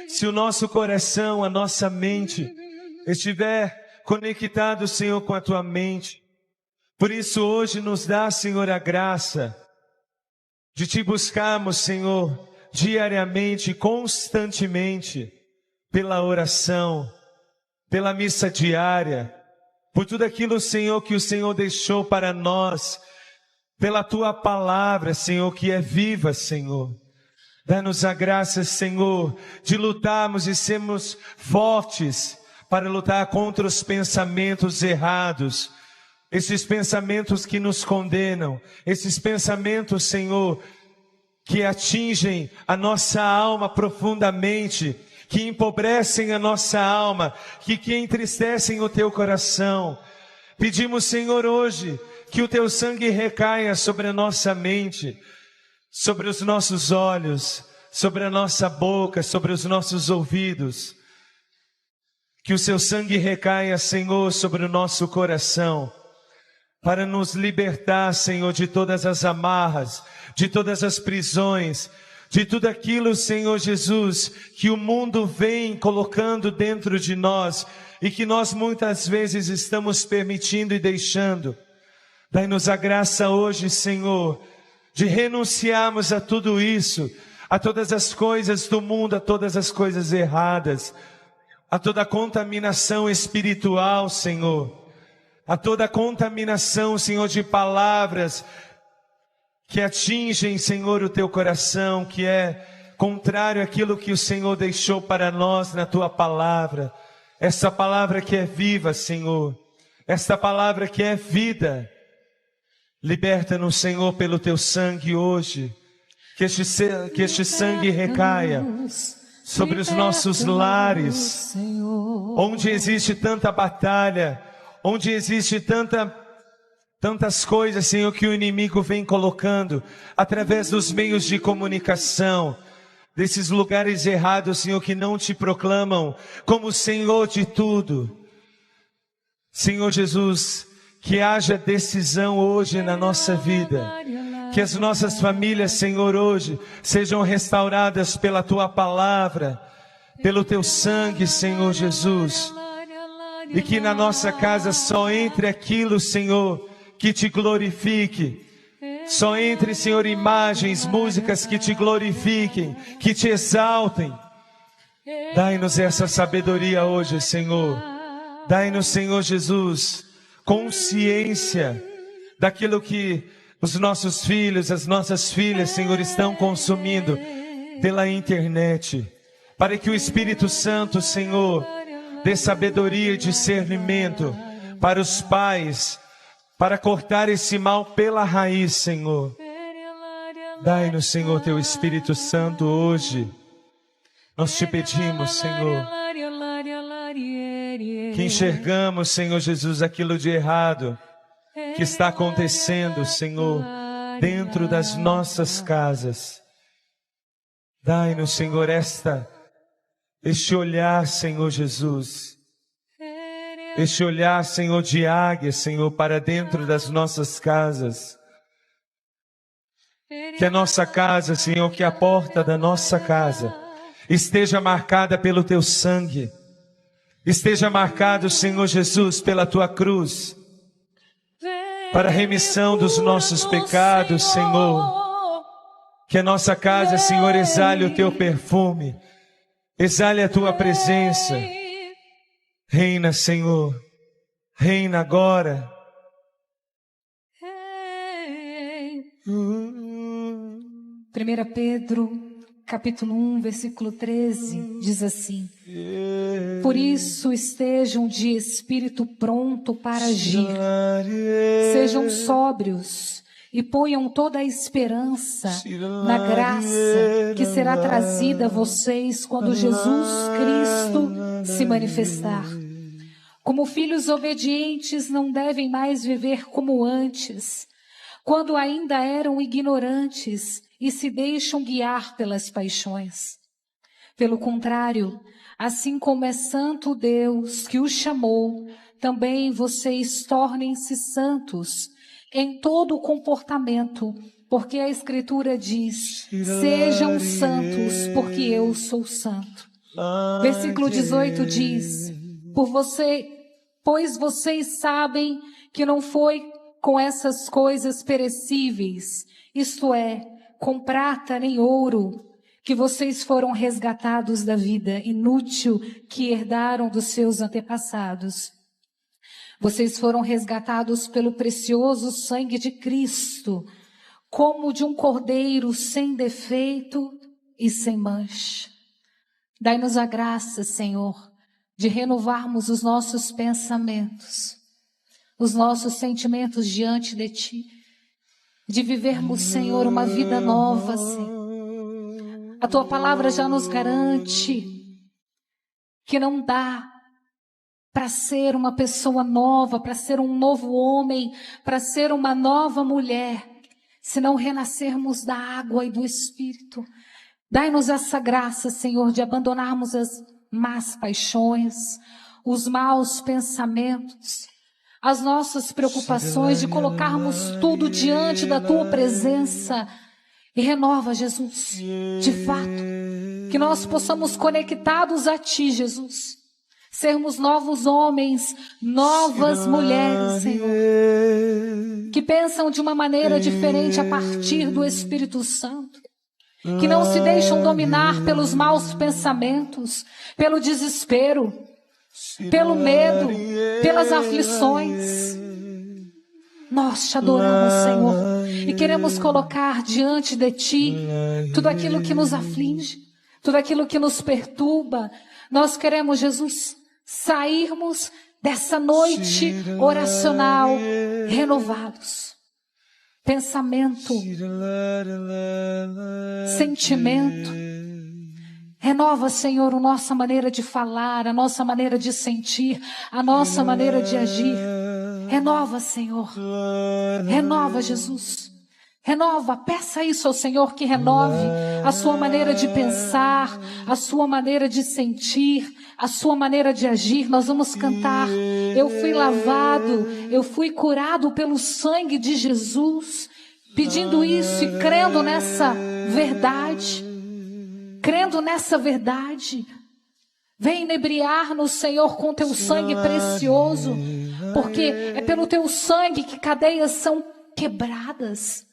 Se o nosso coração, a nossa mente, estiver conectado, Senhor, com a Tua mente. Por isso hoje nos dá, Senhor, a graça de Te buscarmos, Senhor, diariamente, constantemente, pela oração, pela missa diária, por tudo aquilo, Senhor, que o Senhor deixou para nós, pela Tua palavra, Senhor, que é viva, Senhor. Dá-nos a graça, Senhor, de lutarmos e sermos fortes para lutar contra os pensamentos errados, esses pensamentos que nos condenam, esses pensamentos, Senhor, que atingem a nossa alma profundamente, que empobrecem a nossa alma, que entristecem o Teu coração. Pedimos, Senhor, hoje, que o Teu sangue recaia sobre a nossa mente, sobre os nossos olhos, sobre a nossa boca, sobre os nossos ouvidos. Que o Seu sangue recaia, Senhor, sobre o nosso coração, para nos libertar, Senhor, de todas as amarras, de todas as prisões, de tudo aquilo, Senhor Jesus, que o mundo vem colocando dentro de nós e que nós muitas vezes estamos permitindo e deixando. Dai-nos a graça hoje, Senhor, de renunciarmos a tudo isso, a todas as coisas do mundo, a todas as coisas erradas, a toda a contaminação espiritual, Senhor, a toda a contaminação, Senhor, de palavras que atingem, Senhor, o teu coração, que é contrário àquilo que o Senhor deixou para nós na tua palavra. Essa palavra que é viva, Senhor, esta palavra que é vida. Liberta-nos, Senhor, pelo teu sangue hoje, que este sangue recaia sobre os nossos lares, onde existe tanta batalha, onde existe tantas coisas, Senhor, que o inimigo vem colocando através dos meios de comunicação, desses lugares errados, Senhor, que não te proclamam como Senhor de tudo. Senhor Jesus, que haja decisão hoje na nossa vida, que as nossas famílias, Senhor, hoje sejam restauradas pela tua palavra, pelo teu sangue, Senhor Jesus, e que na nossa casa só entre aquilo, Senhor, que te glorifique. Só entre, Senhor, imagens, músicas que te glorifiquem, que te exaltem. Dai-nos essa sabedoria hoje, Senhor. Dai-nos, Senhor Jesus, consciência daquilo que os nossos filhos, as nossas filhas, Senhor, estão consumindo pela internet. Para que o Espírito Santo, Senhor, dê sabedoria e discernimento para os pais, para cortar esse mal pela raiz, Senhor. Dai-nos, Senhor, teu Espírito Santo hoje. Nós te pedimos, Senhor, que enxergamos, Senhor Jesus, aquilo de errado que está acontecendo, Senhor, dentro das nossas casas. Dai-nos, Senhor, este olhar, Senhor Jesus, este olhar, Senhor, de águia, Senhor, para dentro das nossas casas. Que a nossa casa, Senhor, que a porta da nossa casa esteja marcada pelo teu sangue. Esteja marcado, Senhor Jesus, pela tua cruz, para a remissão dos nossos pecados, Senhor. Que a nossa casa, Senhor, exale o teu perfume, exale a tua presença. Reina, Senhor, reina agora. 1 Pedro, capítulo 1, versículo 13, diz assim: por isso estejam de espírito pronto para agir, sejam sóbrios e ponham toda a esperança na graça que será trazida a vocês quando Jesus Cristo se manifestar. Como filhos obedientes, não devem mais viver como antes, quando ainda eram ignorantes e se deixam guiar pelas paixões. Pelo contrário, assim como é santo Deus que os chamou, também vocês tornem-se santos em todo o comportamento, porque a Escritura diz: sejam santos, porque eu sou santo. Versículo 18 diz: pois vocês sabem que não foi com essas coisas perecíveis, isto é, com prata nem ouro, que vocês foram resgatados da vida inútil que herdaram dos seus antepassados. Vocês foram resgatados pelo precioso sangue de Cristo, como de um cordeiro sem defeito e sem mancha. Dai-nos a graça, Senhor, de renovarmos os nossos pensamentos, os nossos sentimentos diante de Ti, de vivermos, Senhor, uma vida nova, Senhor. A Tua palavra já nos garante que não dá para ser uma pessoa nova, para ser um novo homem, para ser uma nova mulher, se não renascermos da água e do Espírito. Dai-nos essa graça, Senhor, de abandonarmos as más paixões, os maus pensamentos, as nossas preocupações, de colocarmos tudo diante da Tua presença E renova, Jesus, de fato, que nós possamos conectados a Ti, Jesus, sermos novos homens, novas mulheres, Senhor, que pensam de uma maneira diferente a partir do Espírito Santo, que não se deixam dominar pelos maus pensamentos, pelo desespero, pelo medo, pelas aflições. Nós te adoramos, Senhor, e queremos colocar diante de Ti tudo aquilo que nos aflige, tudo aquilo que nos perturba. Nós queremos, Jesus, sairmos dessa noite oracional renovados. Pensamento, sentimento. Renova, Senhor, a nossa maneira de falar, a nossa maneira de sentir, a nossa maneira de agir. Renova, Senhor. Renova, Jesus. Renova, peça isso ao Senhor que renove a sua maneira de pensar, a sua maneira de sentir, a sua maneira de agir. Nós vamos cantar: eu fui lavado, eu fui curado pelo sangue de Jesus. Pedindo isso e crendo nessa verdade. Crendo nessa verdade. Vem inebriar-nos, Senhor, com teu sangue precioso, porque é pelo teu sangue que cadeias são quebradas,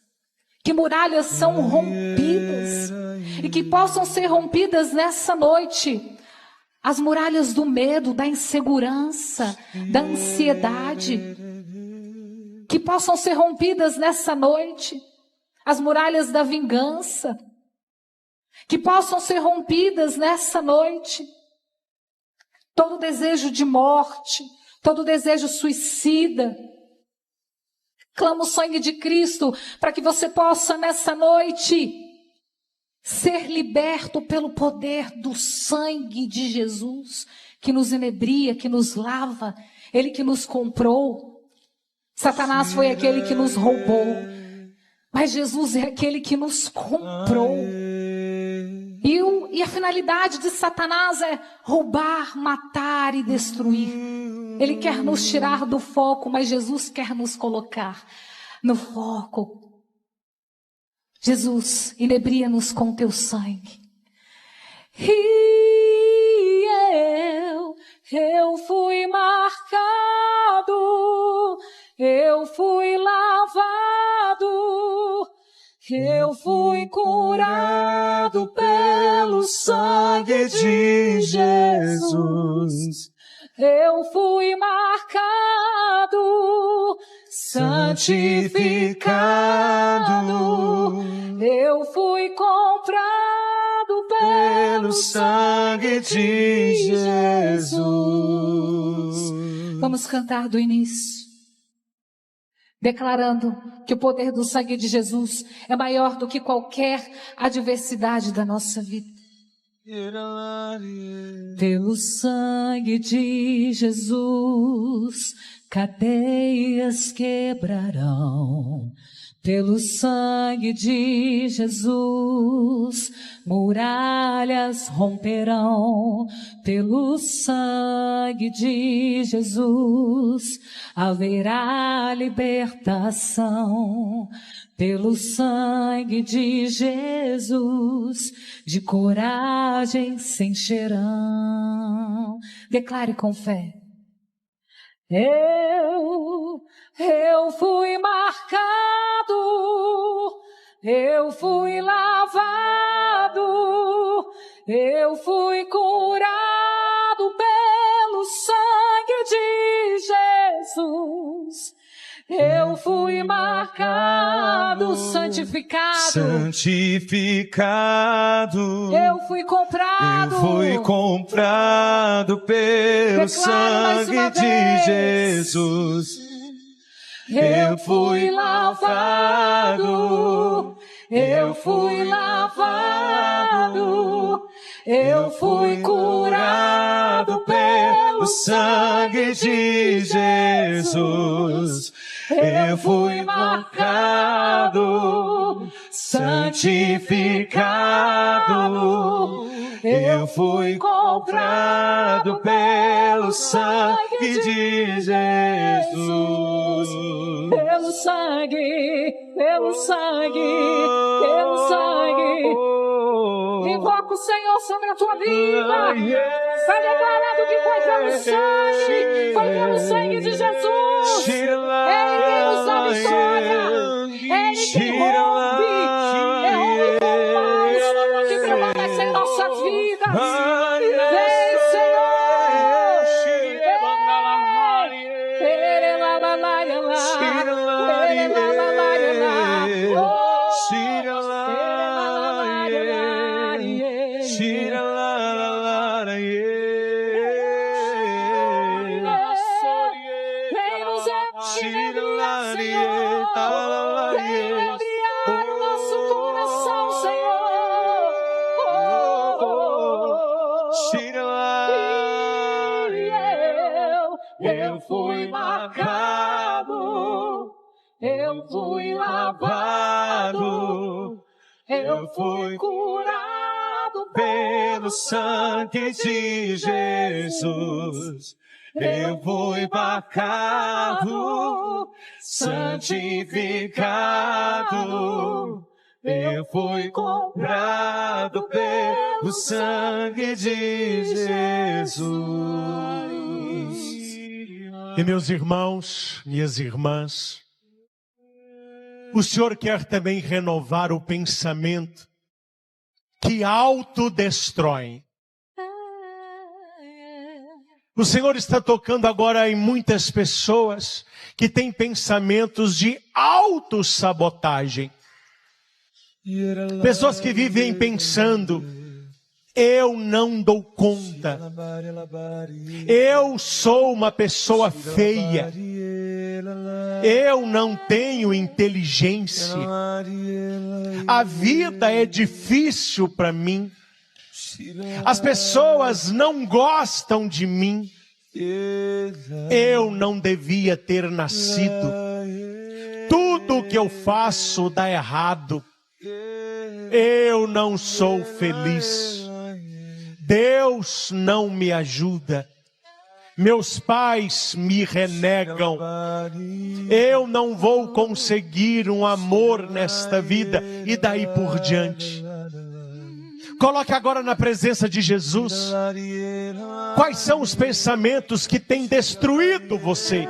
que muralhas são rompidas, e que possam ser rompidas nessa noite as muralhas do medo, da insegurança, da ansiedade, que possam ser rompidas nessa noite as muralhas da vingança, que possam ser rompidas nessa noite todo desejo de morte, todo desejo suicida. Clama o sangue de Cristo para que você possa nessa noite ser liberto pelo poder do sangue de Jesus, que nos inebria, que nos lava, Ele que nos comprou. Satanás foi aquele que nos roubou, mas Jesus é aquele que nos comprou. E a finalidade de Satanás é roubar, matar e destruir. Ele quer nos tirar do foco, mas Jesus quer nos colocar no foco. Jesus, inebria-nos com teu sangue. E eu fui marcado, eu fui lavado, eu fui curado pelo sangue de Jesus. Eu fui marcado, santificado. Eu fui comprado pelo sangue de Jesus. Vamos cantar do início, declarando que o poder do sangue de Jesus é maior do que qualquer adversidade da nossa vida. Pelo sangue de Jesus, cadeias quebrarão. Pelo sangue de Jesus, muralhas romperão. Pelo sangue de Jesus, haverá libertação. Pelo sangue de Jesus, de coragem se encherão. Declare com fé. Eu fui marcado, eu fui lavado, eu fui curado pelo sangue de Jesus. Eu fui marcado, santificado. Santificado. Eu fui comprado. Eu fui comprado pelo sangue de Jesus. Eu fui lavado. Eu fui lavado. Eu fui curado pelo sangue de Jesus. Eu fui marcado, santificado. Eu fui comprado pelo sangue de Jesus. Pelo sangue, pelo sangue, pelo sangue. Invoca o Senhor sobre a tua vida. Está declarado que foi pelo sangue. Foi pelo sangue de Jesus. Ele quem nos dá vitória. Ele quem rompe. É homem com mais que prevalece em nossas vidas. Vem, Senhor. Eu fui marcado, eu fui lavado, eu fui curado pelo sangue de Jesus. Eu fui marcado, santificado. Eu fui comprado pelo sangue de Jesus. E meus irmãos, minhas irmãs, o Senhor quer também renovar o pensamento que autodestrói. O Senhor está tocando agora em muitas pessoas que têm pensamentos de autossabotagem. Pessoas que vivem pensando: eu não dou conta, eu sou uma pessoa feia, eu não tenho inteligência, a vida é difícil para mim, as pessoas não gostam de mim, eu não devia ter nascido, tudo que eu faço dá errado, eu não sou feliz, Deus não me ajuda, meus pais me renegam, eu não vou conseguir um amor nesta vida, e daí por diante. Coloque agora na presença de Jesus. Quais são os pensamentos que têm destruído você?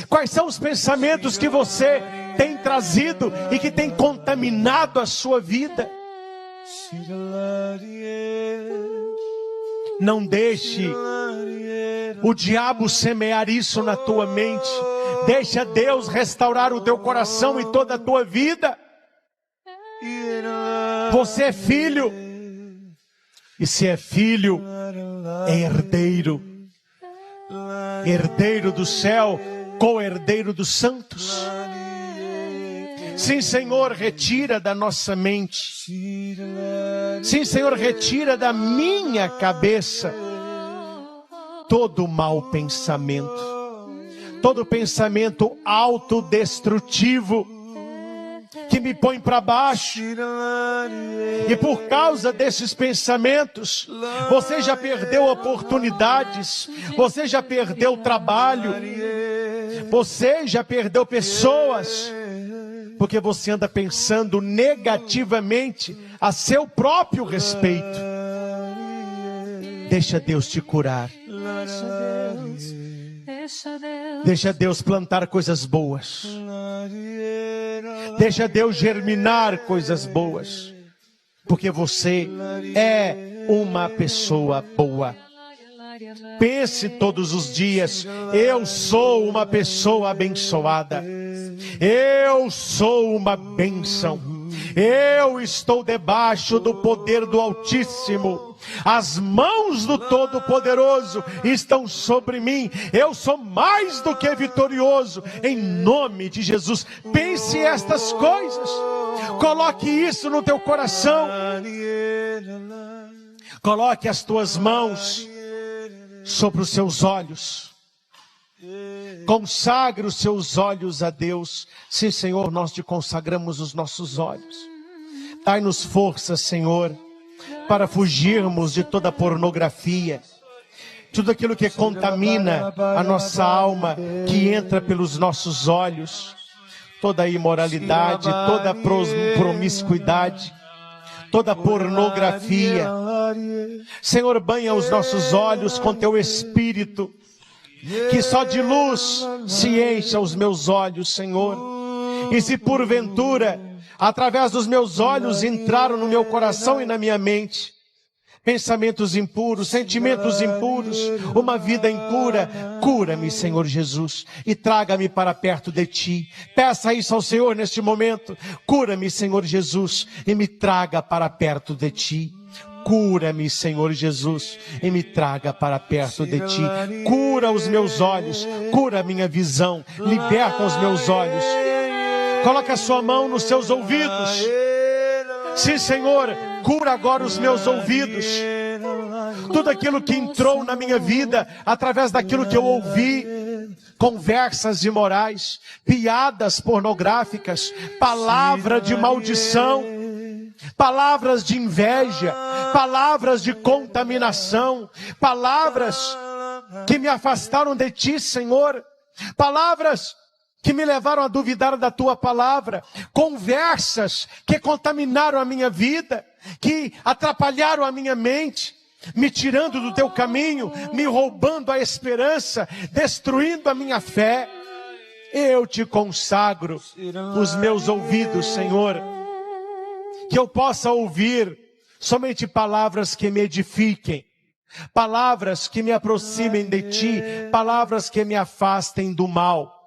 Quais são os pensamentos que você tem trazido e que tem contaminado a sua vida? Não deixe o diabo semear isso na tua mente. Deixa Deus restaurar o teu coração e toda a tua vida. Você é filho, e se é filho, é herdeiro. Herdeiro do céu, co-herdeiro dos santos. Sim, Senhor, retira da nossa mente. Sim, Senhor, retira da minha cabeça todo mau pensamento, todo pensamento autodestrutivo que me põe para baixo. E por causa desses pensamentos, você já perdeu oportunidades, você já perdeu trabalho, você já perdeu pessoas, porque você anda pensando negativamente a seu próprio respeito. Deixa Deus te curar. Deixa Deus plantar coisas boas. Deixa Deus germinar coisas boas. Porque você é uma pessoa boa. Pense todos os dias: eu sou uma pessoa abençoada. Eu sou uma bênção. Eu estou debaixo do poder do Altíssimo. As mãos do Todo-Poderoso estão sobre mim. Eu sou mais do que vitorioso, em nome de Jesus. Pense estas coisas. Coloque isso no teu coração. Coloque as tuas mãos sobre os seus olhos. Consagre os seus olhos a Deus. Sim, Senhor, nós te consagramos os nossos olhos. Dai-nos força, Senhor. para fugirmos de toda pornografia, tudo aquilo que contamina a nossa alma, que entra pelos nossos olhos, toda imoralidade, toda promiscuidade, toda pornografia. Senhor, banha os nossos olhos com teu Espírito, que só de luz se encha os meus olhos, Senhor. E se porventura, através dos meus olhos, entraram no meu coração e na minha mente pensamentos impuros, sentimentos impuros, uma vida impura, cura-me, Senhor Jesus, e traga-me para perto de Ti. Peça isso ao Senhor neste momento. Cura-me, Senhor Jesus, e me traga para perto de Ti. Cura-me, Senhor Jesus, e me traga para perto de Ti. Cura os meus olhos, cura a minha visão, liberta os meus olhos. Coloca a sua mão nos seus ouvidos. Sim, Senhor, cura agora os meus ouvidos. Tudo aquilo que entrou na minha vida, através daquilo que eu ouvi, conversas imorais, piadas pornográficas, palavra de maldição, palavras de inveja, palavras de contaminação, palavras que me afastaram de Ti, Senhor, palavras que me levaram a duvidar da Tua palavra, conversas que contaminaram a minha vida, que atrapalharam a minha mente, me tirando do Teu caminho, me roubando a esperança, destruindo a minha fé. Eu Te consagro os meus ouvidos, Senhor, que eu possa ouvir somente palavras que me edifiquem, palavras que me aproximem de Ti, palavras que me afastem do mal.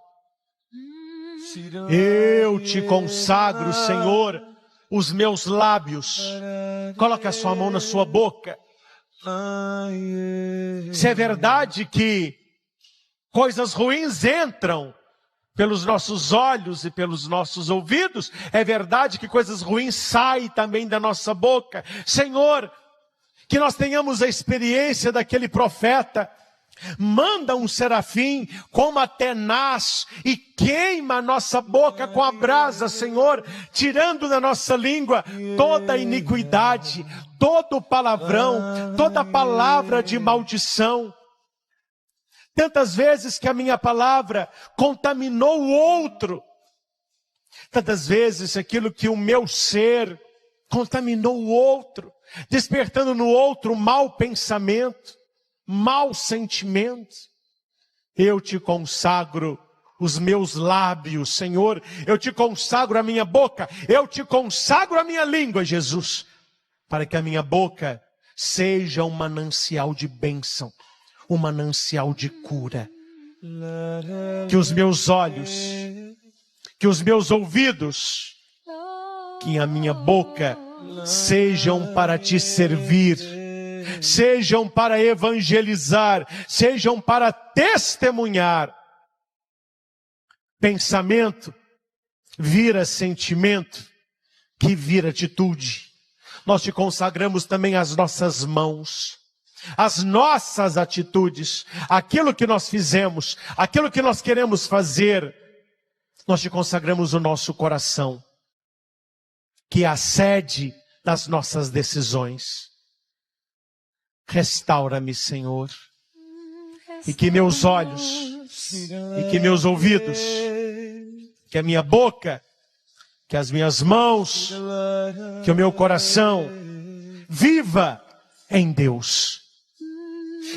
Eu Te consagro, Senhor, os meus lábios. Coloque a sua mão na sua boca. Se é verdade que coisas ruins entram pelos nossos olhos e pelos nossos ouvidos, é verdade que coisas ruins saem também da nossa boca. Senhor, que nós tenhamos a experiência daquele profeta. Manda um serafim como a tenaz e queima a nossa boca com a brasa, Senhor, tirando da nossa língua toda iniquidade, todo palavrão, toda palavra de maldição. Tantas vezes que a minha palavra contaminou o outro, tantas vezes aquilo que o meu ser contaminou o outro, despertando no outro mau pensamento, mau sentimento. Eu Te consagro os meus lábios, Senhor. Eu Te consagro a minha boca. Eu Te consagro a minha língua, Jesus, para que a minha boca seja um manancial de bênção, um manancial de cura. Que os meus olhos, que os meus ouvidos, que a minha boca sejam para Te servir, sejam para evangelizar, sejam para testemunhar. Pensamento vira sentimento, que vira atitude. Nós Te consagramos também as nossas mãos, as nossas atitudes, aquilo que nós fizemos, aquilo que nós queremos fazer. Nós Te consagramos o nosso coração, que é a sede das nossas decisões. Restaura-me, Senhor, e que meus olhos, e que meus ouvidos, que a minha boca, que as minhas mãos, que o meu coração viva em Deus.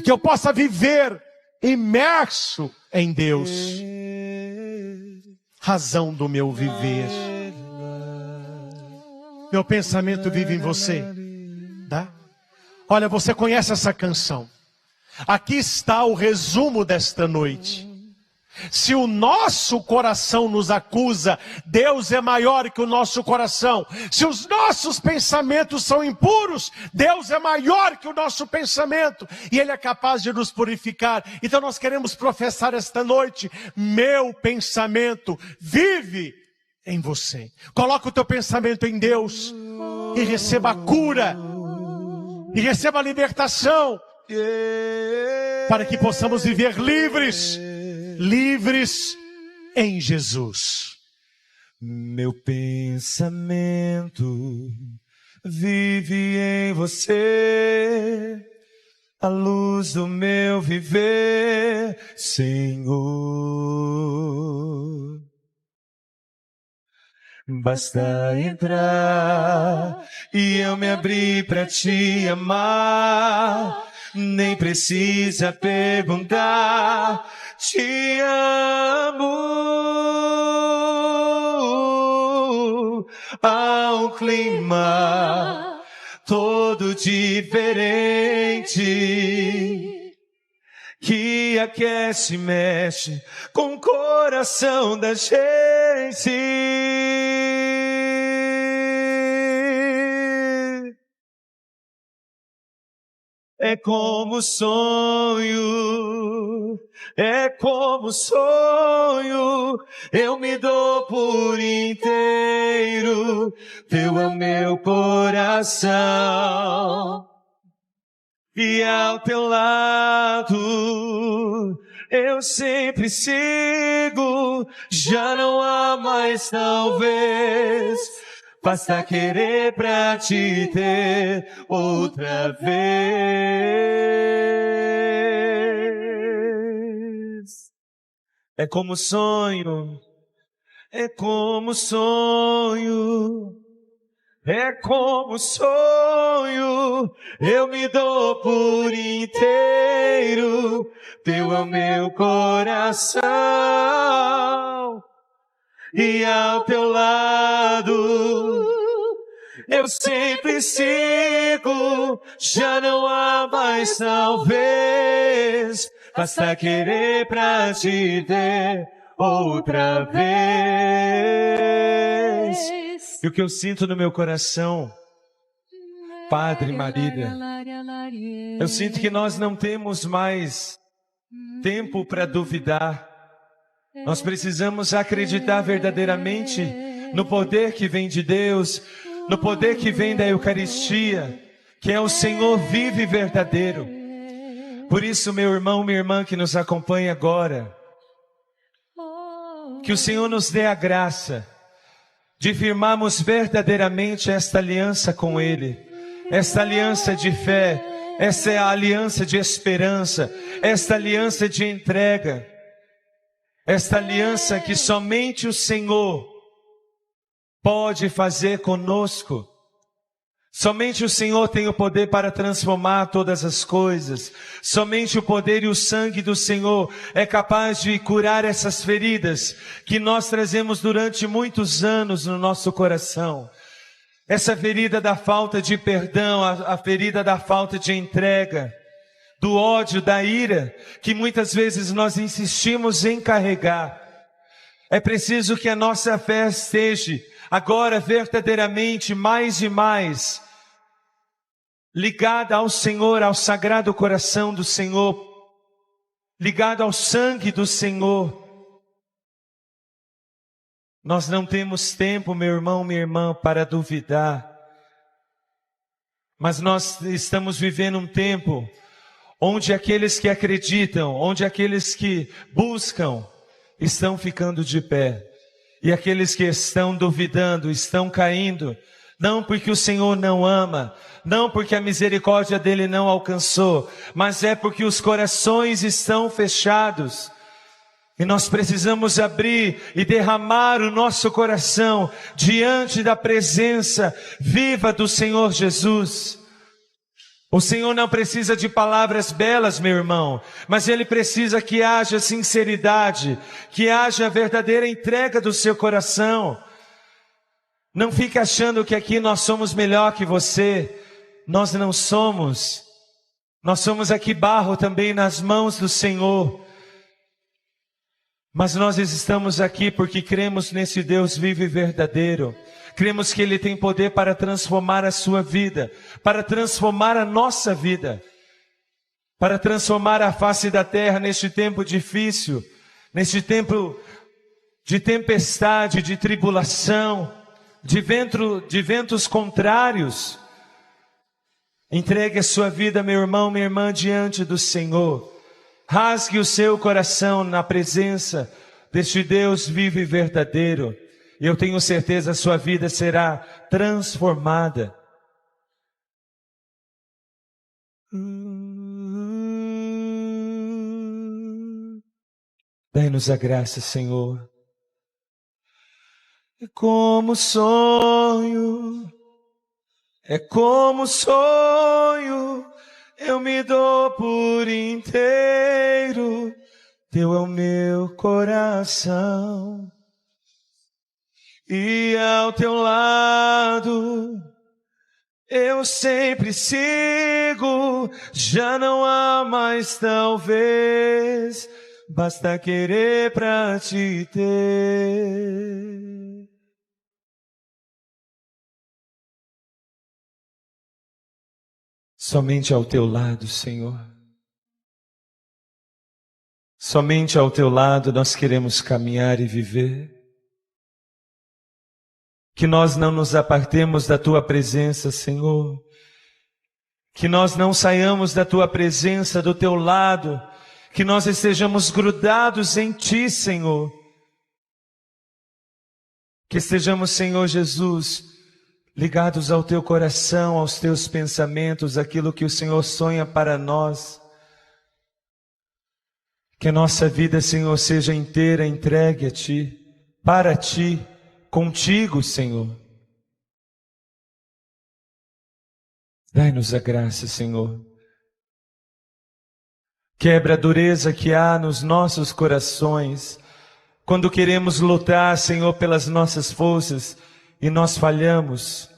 Que eu possa viver imerso em Deus, razão do meu viver. Meu pensamento vive em você, tá? Olha, você conhece essa canção. Aqui está o resumo desta noite. Se o nosso coração nos acusa, Deus é maior que o nosso coração. Se os nossos pensamentos são impuros, Deus é maior que o nosso pensamento. E Ele é capaz de nos purificar. Então nós queremos professar esta noite: meu pensamento vive em você. Coloca o teu pensamento em Deus e receba a cura. E receba a libertação, para que possamos viver livres, livres em Jesus. Meu pensamento vive em você a luz do meu viver, Senhor. Basta entrar e eu me abrir pra te amar. Nem precisa perguntar, te amo. Há um clima todo diferente que aquece e mexe com o coração da gente. É como sonho, é como sonho, eu me dou por inteiro, teu é o meu coração. E ao teu lado eu sempre sigo, já não há mais talvez, basta querer pra te ter outra vez. É como sonho, é como sonho, é como sonho, eu me dou por inteiro, teu é o meu coração. E ao teu lado eu sempre sigo, já não há mais talvez, basta querer pra te ter outra vez. E o que eu sinto no meu coração, Padre Marília, eu sinto que nós não temos mais tempo para duvidar. Nós precisamos acreditar verdadeiramente no poder que vem de Deus, no poder que vem da Eucaristia, que é o Senhor vivo e verdadeiro. Por isso, meu irmão, minha irmã que nos acompanha agora, que o Senhor nos dê a graça de firmarmos verdadeiramente esta aliança com Ele, esta aliança de fé, essa é a aliança de esperança, esta aliança de entrega, esta aliança que somente o Senhor pode fazer conosco. Somente o Senhor tem o poder para transformar todas as coisas. Somente o poder e o sangue do Senhor é capaz de curar essas feridas que nós trazemos durante muitos anos no nosso coração. Essa ferida da falta de perdão, a ferida da falta de entrega, do ódio, da ira, que muitas vezes nós insistimos em carregar. É preciso que a nossa fé esteja agora verdadeiramente mais e mais ligada ao Senhor, ao Sagrado Coração do Senhor, ligada ao sangue do Senhor. Nós não temos tempo, meu irmão, minha irmã, para duvidar. Mas nós estamos vivendo um tempo onde aqueles que acreditam, onde aqueles que buscam, estão ficando de pé. E aqueles que estão duvidando, estão caindo. Não porque o Senhor não ama, não porque a misericórdia dele não alcançou, mas é porque os corações estão fechados. E nós precisamos abrir e derramar o nosso coração diante da presença viva do Senhor Jesus. O Senhor não precisa de palavras belas, meu irmão, mas Ele precisa que haja sinceridade, que haja verdadeira entrega do seu coração. Não fique achando que aqui nós somos melhor que você. Nós não somos. Nós somos aqui barro também nas mãos do Senhor. Mas nós estamos aqui porque cremos nesse Deus vivo e verdadeiro. Cremos que Ele tem poder para transformar a sua vida, para transformar a nossa vida, para transformar a face da terra neste tempo difícil, neste tempo de tempestade, de tribulação, de ventos contrários. Entregue a sua vida, meu irmão, minha irmã, diante do Senhor. Rasgue o seu coração na presença deste Deus vivo e verdadeiro. E eu tenho certeza a sua vida será transformada. Dai-nos a graça, Senhor. É como sonho, eu me dou por inteiro, teu é o meu coração. E ao teu lado eu sempre sigo, já não há mais talvez, basta querer pra te ter. Somente ao teu lado, Senhor. Somente ao teu lado nós queremos caminhar e viver. Que nós não nos apartemos da tua presença, Senhor. Que nós não saiamos da tua presença, do teu lado. Que nós estejamos grudados em ti, Senhor. Que estejamos, Senhor Jesus, ligados ao teu coração, aos teus pensamentos, aquilo que o Senhor sonha para nós. Que a nossa vida, Senhor, seja inteira entregue a ti, para ti, contigo, Senhor. Dai-nos a graça, Senhor. Quebra a dureza que há nos nossos corações, quando queremos lutar, Senhor, pelas nossas forças e nós falhamos.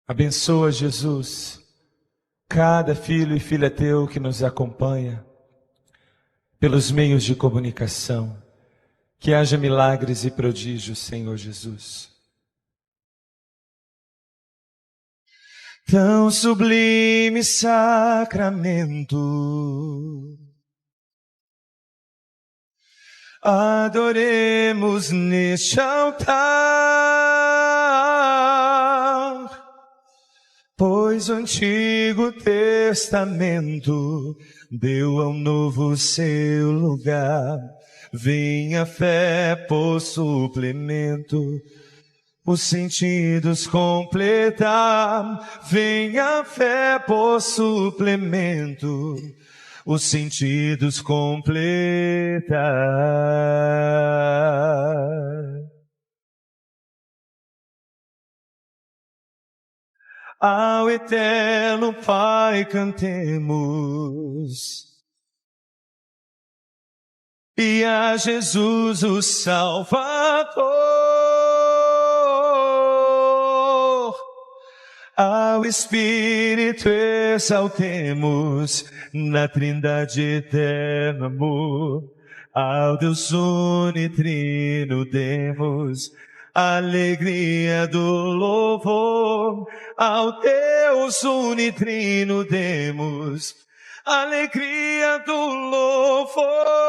Abençoa, Jesus, cada filho e filha teu que nos acompanha, pelos meios de comunicação. Que haja milagres e prodígios, Senhor Jesus. Tão sublime sacramento, adoremos neste altar, pois o Antigo Testamento deu ao Novo seu lugar. Vem a fé por suplemento, os sentidos completar. Vem a fé por suplemento, os sentidos completar. Ao eterno Pai cantemos, e a Jesus o Salvador. Ao Espírito exaltemos, na Trindade eterno amor. Ao Deus unitrino demos alegria do louvor. Ao Deus unitrino demos alegria do louvor.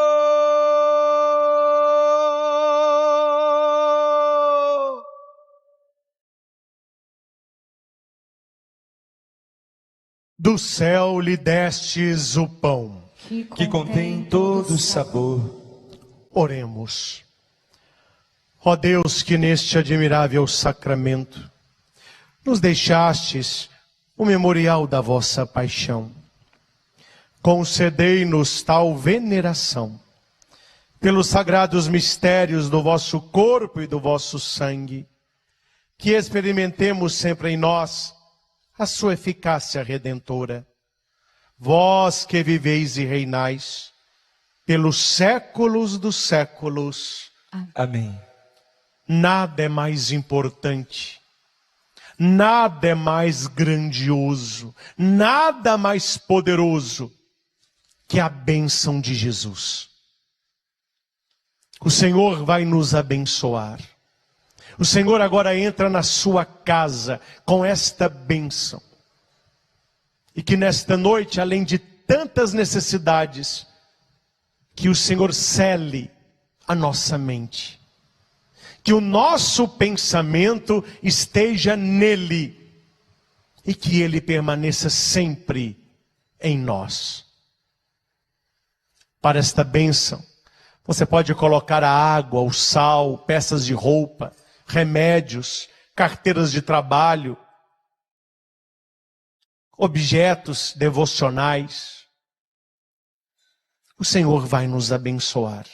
Do céu lhe destes o pão, que contém todo sabor. Oremos. Ó Deus, que neste admirável sacramento nos deixastes o memorial da vossa paixão, concedei-nos tal veneração pelos sagrados mistérios do vosso corpo e do vosso sangue, que experimentemos sempre em nós a sua eficácia redentora. Vós que viveis e reinais pelos séculos dos séculos. Amém. Nada é mais importante, nada é mais grandioso, nada mais poderoso que a bênção de Jesus. O Senhor vai nos abençoar. O Senhor agora entra na sua casa com esta bênção. E que nesta noite, além de tantas necessidades, que o Senhor cele a nossa mente. Que o nosso pensamento esteja nele. E que ele permaneça sempre em nós. Para esta bênção, você pode colocar a água, o sal, peças de roupa, remédios, carteiras de trabalho. objetos devocionais, o Senhor vai nos abençoar.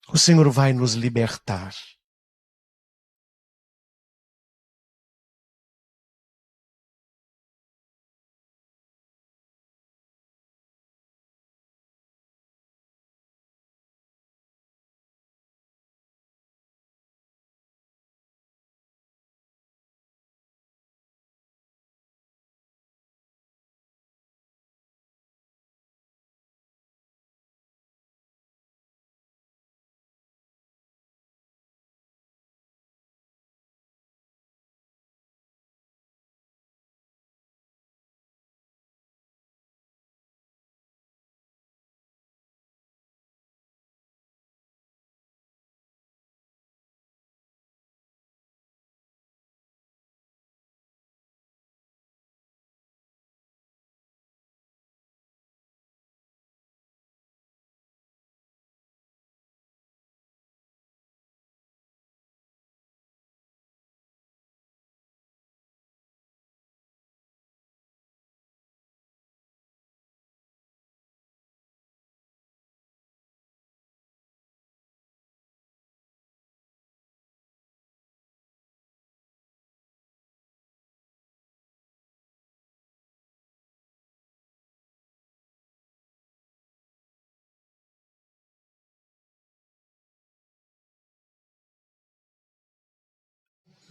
O Senhor vai nos libertar.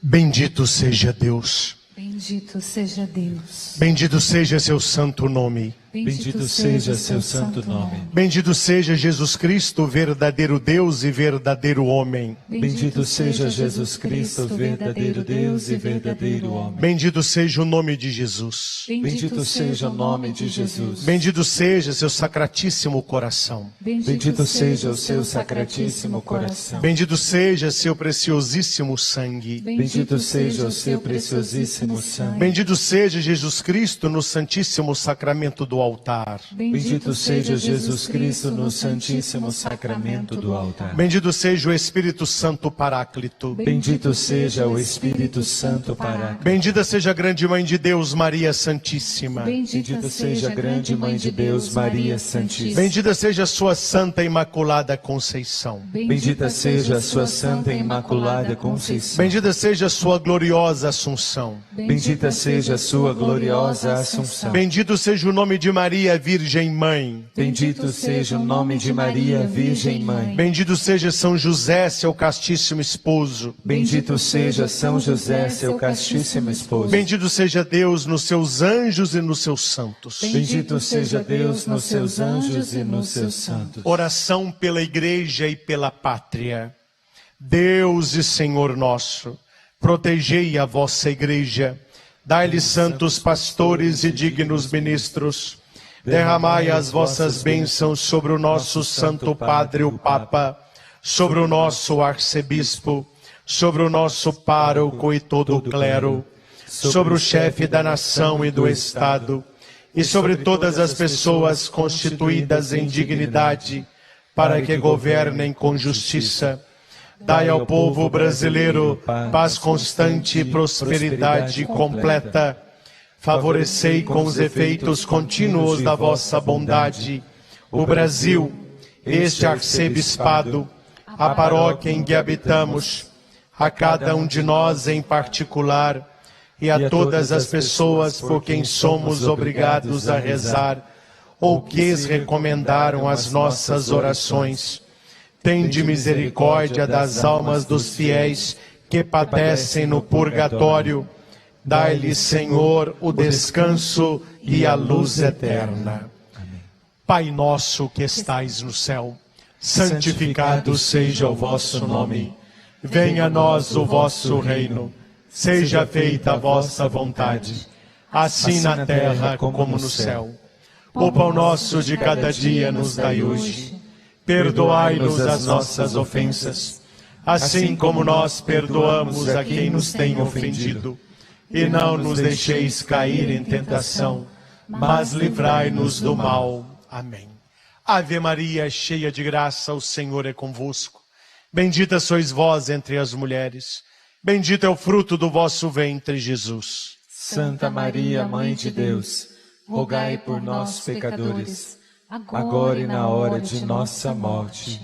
Bendito seja Deus. Bendito seja Deus. Bendito seja seu santo nome. Bendito seja seu santo nome. Bendito seja Jesus Cristo, verdadeiro Deus e verdadeiro homem. Bendito seja Jesus Cristo, verdadeiro Deus e verdadeiro homem. Bendito seja o nome de Jesus. Bendito seja o nome de Jesus. Bendito seja seu sacratíssimo coração. Bendito seja o seu sacratíssimo coração. Bendito seja seu preciosíssimo sangue. Bendito seja o seu preciosíssimo sangue. Bendito seja Jesus Cristo no santíssimo sacramento do altar. Bendito seja Jesus Cristo no santíssimo sacramento do altar. Bendito seja o Espírito Santo Paráclito. Bendito seja o Espírito Santo Paráclito. Bendita seja a grande Mãe de Deus, Maria Santíssima. Bendita seja a grande Mãe de Deus, Maria Santíssima. Bendita seja a sua Santa e Imaculada Conceição. Bendita seja a sua Santa e Imaculada Conceição. Bendita seja a sua gloriosa Assunção. Bendita seja a sua gloriosa Assunção. Bendito seja o nome de Maria, Virgem Mãe. Bendito seja o nome de Maria, Virgem Mãe. Bendito seja São José, seu castíssimo esposo. Bendito seja São José, seu castíssimo esposo. Bendito seja Deus nos seus anjos e nos seus santos. Bendito seja Deus nos seus anjos e nos seus santos. Oração pela Igreja e pela Pátria. Deus e Senhor nosso, protegei a vossa Igreja, dai-lhe santos pastores e dignos ministros, derramai as vossas bênçãos sobre o nosso Santo Padre, o Papa, sobre o nosso arcebispo, sobre o nosso pároco e todo o clero, sobre o chefe da nação e do Estado, e sobre todas as pessoas constituídas em dignidade, para que governem com justiça. Dai ao povo brasileiro paz constante e prosperidade completa. Favorecei com os efeitos contínuos da vossa bondade o Brasil, este arcebispado, a paróquia em que habitamos, a cada um de nós em particular e a todas as pessoas por quem somos obrigados a rezar ou que recomendaram as nossas orações. Tende misericórdia das almas dos fiéis que padecem no purgatório. Dai-lhe, Senhor, o descanso e a luz eterna. Pai nosso que estais no céu, santificado seja o vosso nome. Venha a nós o vosso reino. Seja feita a vossa vontade, assim na terra como no céu. O pão nosso de cada dia nos dai hoje. Perdoai-nos as nossas ofensas, assim como nós perdoamos a quem nos tem ofendido. E não nos deixeis cair em tentação, mas livrai-nos do mal. Amém. Ave Maria, cheia de graça, o Senhor é convosco. Bendita sois vós entre as mulheres. Bendito é o fruto do vosso ventre, Jesus. Santa Maria, Mãe de Deus, rogai por nós, pecadores, agora e na hora de nossa morte.